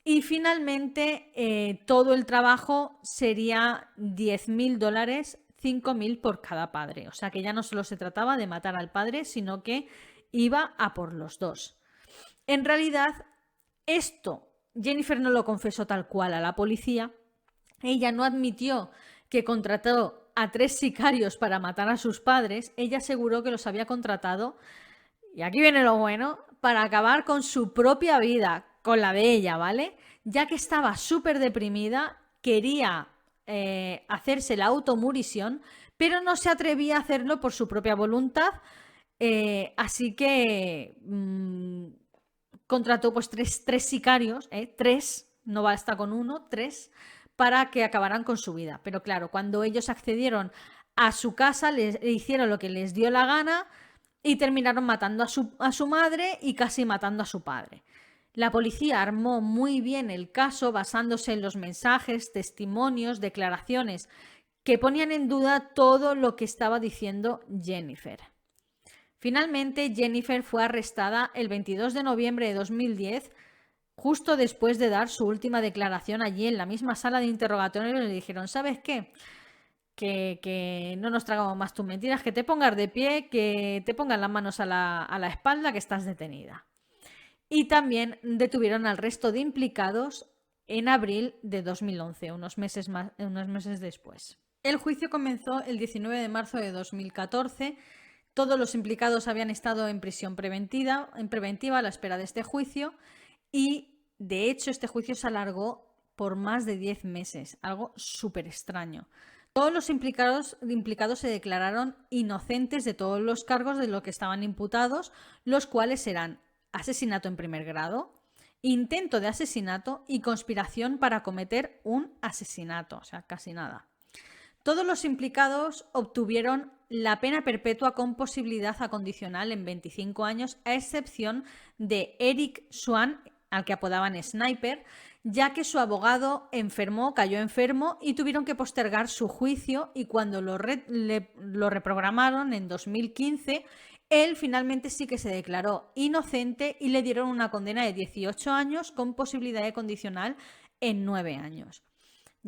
[SPEAKER 1] Y finalmente todo el trabajo sería $10.000, $5.000 por cada padre. O sea que ya no solo se trataba de matar al padre, sino que iba a por los 2. En realidad, esto Jennifer no lo confesó tal cual a la policía. Ella no admitió que contrató a 3 sicarios para matar a sus padres. Ella aseguró que los había contratado, y aquí viene lo bueno, para acabar con su propia vida, con la de ella, ¿vale? Ya que estaba súper deprimida, quería hacerse la automurición, pero no se atrevía a hacerlo por su propia voluntad, así que contrató pues tres sicarios, 3, no basta con 1, 3, para que acabaran con su vida. Pero claro, cuando ellos accedieron a su casa, le hicieron lo que les dio la gana y terminaron matando a su madre y casi matando a su padre. La policía armó muy bien el caso basándose en los mensajes, testimonios, declaraciones que ponían en duda todo lo que estaba diciendo Jennifer. Finalmente, Jennifer fue arrestada el 22 de noviembre de 2010, justo después de dar su última declaración allí en la misma sala de interrogatorio. Le dijeron, ¿sabes qué? Que no nos tragamos más tus mentiras, que te pongas de pie, que te pongan las manos a la espalda, que estás detenida. Y también detuvieron al resto de implicados en abril de 2011, unos meses después. El juicio comenzó el 19 de marzo de 2014. Todos los implicados habían estado en prisión preventiva a la espera de este juicio y, de hecho, este juicio se alargó por más de 10 meses, algo súper extraño. Todos los implicados se declararon inocentes de todos los cargos de los que estaban imputados, los cuales eran asesinato en primer grado, intento de asesinato y conspiración para cometer un asesinato, o sea, casi nada. Todos los implicados obtuvieron la pena perpetua con posibilidad acondicional en 25 años, a excepción de Eric Swan, al que apodaban Sniper, ya que su abogado cayó enfermo y tuvieron que postergar su juicio, y cuando lo reprogramaron en 2015, él finalmente sí que se declaró inocente y le dieron una condena de 18 años con posibilidad de condicional en 9 años.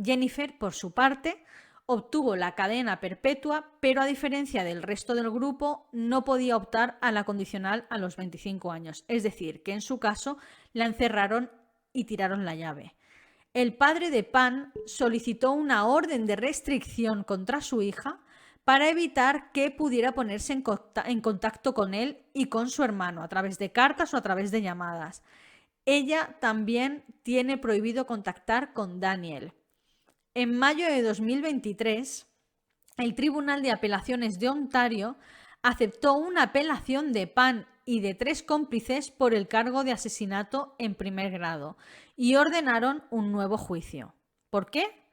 [SPEAKER 1] Jennifer, por su parte, obtuvo la cadena perpetua, pero a diferencia del resto del grupo, no podía optar a la condicional a los 25 años. Es decir, que en su caso la encerraron y tiraron la llave. El padre de Pan solicitó una orden de restricción contra su hija para evitar que pudiera ponerse en contacto con él y con su hermano a través de cartas o a través de llamadas. Ella también tiene prohibido contactar con Daniel. En mayo de 2023, el Tribunal de Apelaciones de Ontario aceptó una apelación de Pan y de 3 cómplices por el cargo de asesinato en primer grado y ordenaron un nuevo juicio. ¿Por qué?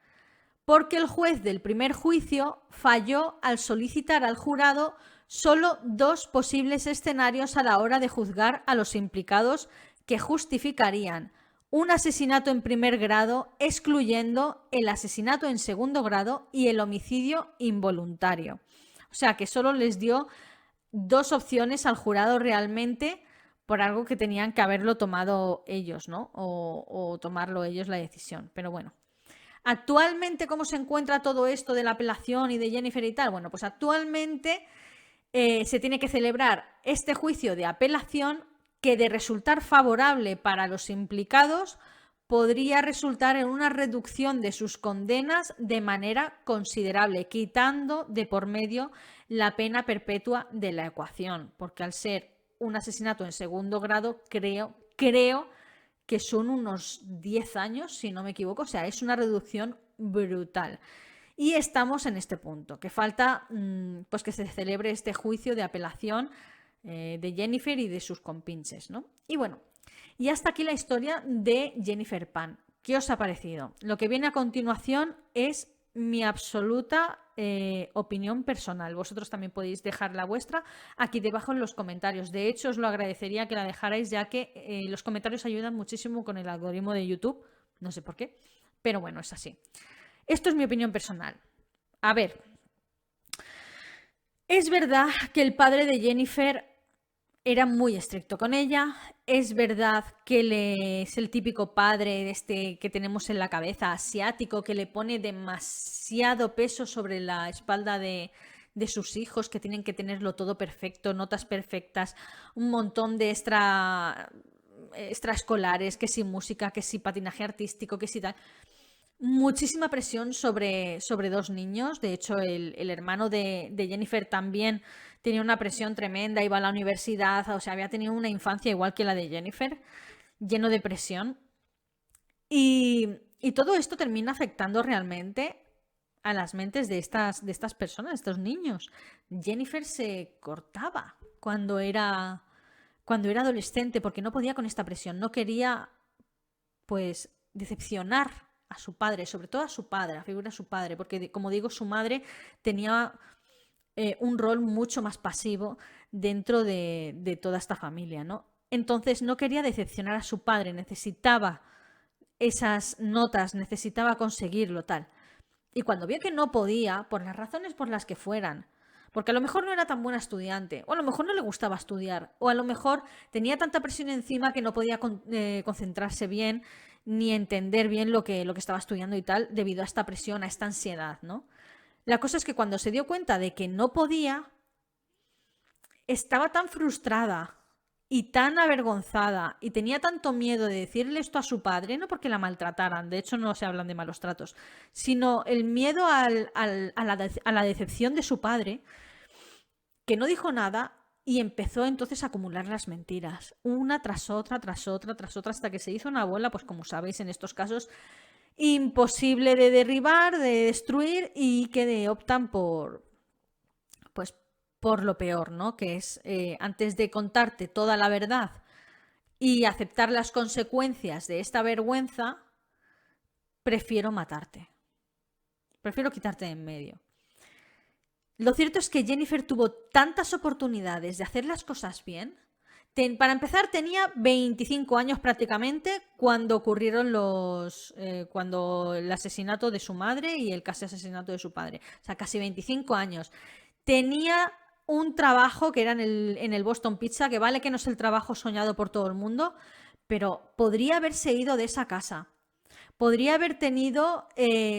[SPEAKER 1] Porque el juez del primer juicio falló al solicitar al jurado solo 2 posibles escenarios a la hora de juzgar a los implicados que justificarían un asesinato en primer grado, excluyendo el asesinato en segundo grado y el homicidio involuntario. O sea, que solo les dio 2 opciones al jurado realmente por algo que tenían que haberlo tomado ellos, ¿no? O tomarlo ellos la decisión. Pero bueno. Actualmente, ¿cómo se encuentra todo esto de la apelación y de Jennifer y tal? Bueno, pues actualmente se tiene que celebrar este juicio de apelación que, de resultar favorable para los implicados, podría resultar en una reducción de sus condenas de manera considerable, quitando de por medio la pena perpetua de la ecuación, porque al ser un asesinato en segundo grado, creo que son unos 10 años, si no me equivoco, o sea, es una reducción brutal. Y estamos en este punto, que falta pues que se celebre este juicio de apelación de Jennifer y de sus compinches, ¿no? Y bueno, y hasta aquí la historia de Jennifer Pan. ¿Qué os ha parecido? Lo que viene a continuación es mi absoluta opinión personal. Vosotros también podéis dejar la vuestra aquí debajo en los comentarios. De hecho, os lo agradecería que la dejarais, ya que los comentarios ayudan muchísimo con el algoritmo de YouTube. No sé por qué, pero bueno, es así. Esto es mi opinión personal. A ver, es verdad que el padre de Jennifer era muy estricto con ella. Es verdad que es el típico padre que tenemos en la cabeza, asiático, que le pone demasiado peso sobre la espalda de sus hijos, que tienen que tenerlo todo perfecto, notas perfectas, un montón de extraescolares, que si música, que si patinaje artístico, que si tal. Muchísima presión sobre 2 niños. De hecho, el hermano de Jennifer también tenía una presión tremenda, iba a la universidad, o sea, había tenido una infancia igual que la de Jennifer, lleno de presión. Y todo esto termina afectando realmente a las mentes de estas personas, de estos niños. Jennifer se cortaba cuando era adolescente porque no podía con esta presión, no quería pues decepcionar a su padre, sobre todo a su padre, a figura de su padre, porque como digo, su madre tenía un rol mucho más pasivo dentro de toda esta familia, ¿no? Entonces no quería decepcionar a su padre, necesitaba esas notas, necesitaba conseguirlo tal. Y cuando vio que no podía, por las razones por las que fueran, porque a lo mejor no era tan buena estudiante, o a lo mejor no le gustaba estudiar, o a lo mejor tenía tanta presión encima que no podía concentrarse bien ni entender bien lo que estaba estudiando y tal, debido a esta presión, a esta ansiedad, ¿no? La cosa es que cuando se dio cuenta de que no podía, estaba tan frustrada y tan avergonzada y tenía tanto miedo de decirle esto a su padre, no porque la maltrataran, de hecho no se hablan de malos tratos, sino el miedo a la decepción de su padre, que no dijo nada y empezó entonces a acumular las mentiras, una tras otra, tras otra, tras otra, hasta que se hizo una bola, pues como sabéis en estos casos, imposible de derribar, de destruir y que optan pues, por lo peor, ¿no? Que es, antes de contarte toda la verdad y aceptar las consecuencias de esta vergüenza, prefiero matarte. Prefiero quitarte de en medio. Lo cierto es que Jennifer tuvo tantas oportunidades de hacer las cosas bien. Para empezar, tenía 25 años prácticamente cuando ocurrieron cuando el asesinato de su madre y el casi asesinato de su padre. O sea, casi 25 años. Tenía un trabajo que era en el Boston Pizza, que vale que no es el trabajo soñado por todo el mundo, pero podría haberse ido de esa casa. Podría haber tenido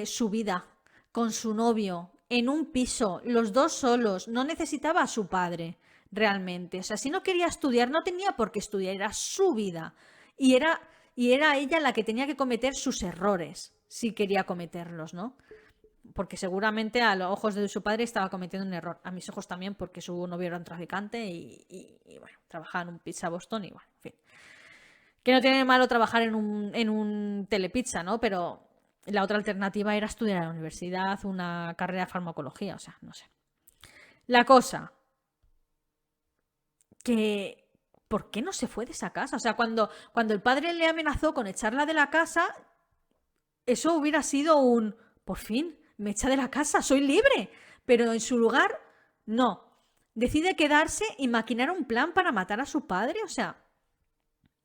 [SPEAKER 1] su vida con su novio, en un piso, los dos solos. No necesitaba a su padre, realmente. O sea, si no quería estudiar, no tenía por qué estudiar, era su vida. Y era ella la que tenía que cometer sus errores, si quería cometerlos, ¿no? Porque seguramente a los ojos de su padre estaba cometiendo un error. A mis ojos también, porque su novio era un traficante y bueno, trabajaba en un Pizza Boston y bueno, en fin. Que no tiene de malo trabajar en un telepizza, ¿no? Pero la otra alternativa era estudiar en la universidad, una carrera de farmacología, o sea, no sé. La cosa, que ¿por qué no se fue de esa casa? O sea, cuando el padre le amenazó con echarla de la casa, eso hubiera sido por fin, me echa de la casa, soy libre. Pero en su lugar, no. Decide quedarse y maquinar un plan para matar a su padre, o sea...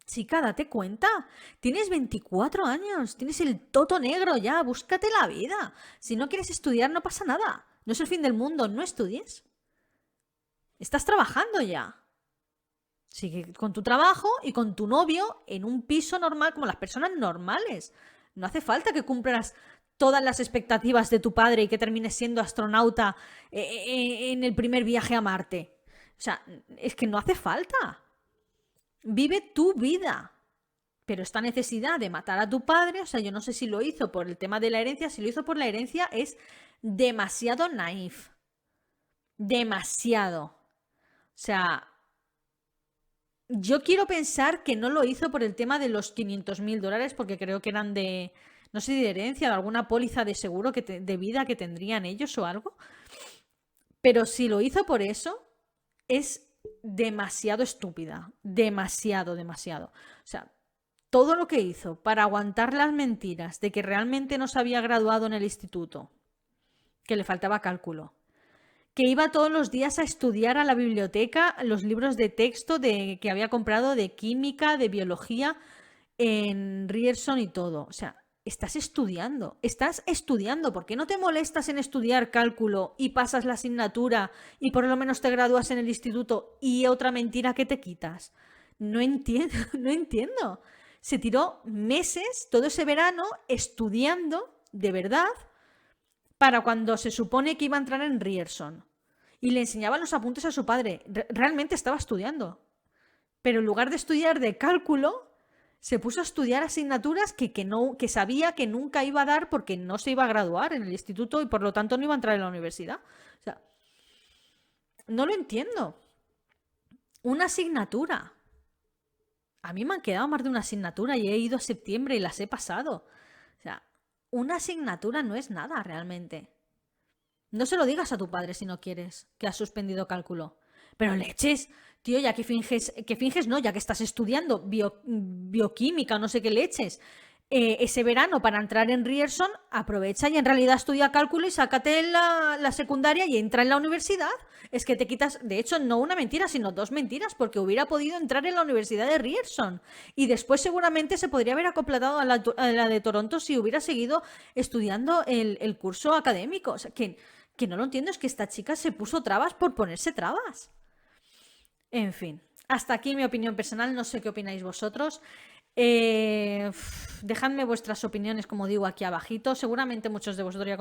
[SPEAKER 1] Chica, date cuenta. Tienes 24 años. Tienes el toto negro ya. Búscate la vida. Si no quieres estudiar, no pasa nada. No es el fin del mundo. No estudies. Estás trabajando ya. Sigue con tu trabajo y con tu novio en un piso normal como las personas normales. No hace falta que cumplas todas las expectativas de tu padre y que termines siendo astronauta en el primer viaje a Marte. O sea, es que no hace falta. Vive tu vida. Pero esta necesidad de matar a tu padre, o sea, yo no sé si lo hizo por el tema de la herencia, si lo hizo por la herencia es demasiado naif. Demasiado. O sea, yo quiero pensar que no lo hizo por el tema de los $500,000, porque creo que eran de, no sé, de herencia, de alguna póliza de seguro de vida que tendrían ellos o algo. Pero si lo hizo por eso, es demasiado estúpida, demasiado. O sea, todo lo que hizo para aguantar las mentiras de que realmente no se había graduado en el instituto, que le faltaba cálculo, que iba todos los días a estudiar a la biblioteca los libros de texto que había comprado de química, de biología en Ryerson y todo. O sea, estás estudiando, ¿por qué no te molestas en estudiar cálculo y pasas la asignatura y por lo menos te gradúas en el instituto y otra mentira que te quitas? No entiendo, no entiendo. Se tiró meses, todo ese verano, estudiando, de verdad, para cuando se supone que iba a entrar en Ryerson. Y le enseñaba los apuntes a su padre. Realmente estaba estudiando. Pero en lugar de estudiar de cálculo, se puso a estudiar asignaturas que sabía que nunca iba a dar porque no se iba a graduar en el instituto y por lo tanto no iba a entrar en la universidad. O sea, no lo entiendo. Una asignatura. A mí me han quedado más de una asignatura y he ido a septiembre y las he pasado. O sea, una asignatura no es nada realmente. No se lo digas a tu padre si no quieres, que has suspendido cálculo. Pero leches, tío, ya que finges no, ya que estás estudiando bioquímica, no sé qué leches, ese verano para entrar en Ryerson, aprovecha y en realidad estudia cálculo y sácate la secundaria y entra en la universidad. Es que te quitas, de hecho, no una mentira, sino 2 mentiras, porque hubiera podido entrar en la Universidad de Ryerson. Y después seguramente se podría haber acoplatado a la de Toronto si hubiera seguido estudiando el curso académico. O sea, que no lo entiendo, es que esta chica se puso trabas por ponerse trabas. En fin, hasta aquí mi opinión personal, no sé qué opináis vosotros. Dejadme vuestras opiniones, como digo, aquí abajito. Seguramente muchos de vosotros ya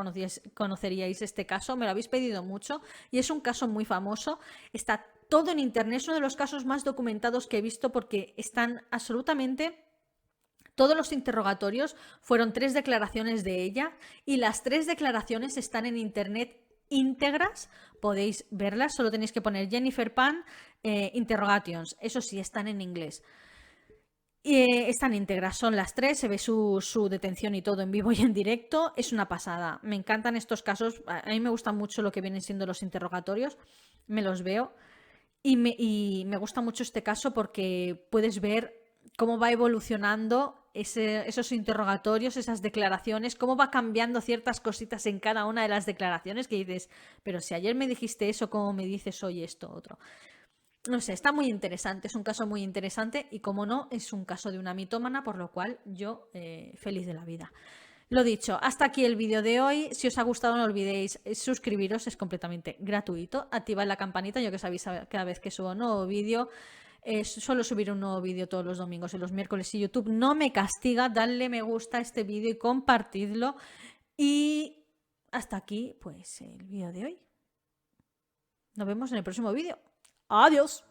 [SPEAKER 1] conoceríais este caso, me lo habéis pedido mucho y es un caso muy famoso. Está todo en internet, es uno de los casos más documentados que he visto porque están absolutamente... Todos los interrogatorios fueron 3 declaraciones de ella y las 3 declaraciones están en internet íntegras, podéis verlas, solo tenéis que poner Jennifer Pan Interrogations, eso sí, están en inglés. Están íntegras, son las 3, se ve su detención y todo en vivo y en directo, es una pasada. Me encantan estos casos, a mí me gustan mucho lo que vienen siendo los interrogatorios, me los veo y me gusta mucho este caso porque puedes ver cómo va evolucionando esos interrogatorios, esas declaraciones, cómo va cambiando ciertas cositas en cada una de las declaraciones que dices, pero si ayer me dijiste eso, ¿cómo me dices hoy esto otro? No sé, está muy interesante, es un caso muy interesante y como no, es un caso de una mitómana, por lo cual yo feliz de la vida. Lo dicho, hasta aquí el vídeo de hoy. Si os ha gustado no olvidéis suscribiros, es completamente gratuito. Activad la campanita, yo que sabéis cada vez que subo un nuevo vídeo. Suelo subir un nuevo vídeo todos los domingos y los miércoles y YouTube no me castiga. Dadle me gusta a este vídeo y compartidlo. Y hasta aquí pues el vídeo de hoy. Nos vemos en el próximo vídeo. Adiós.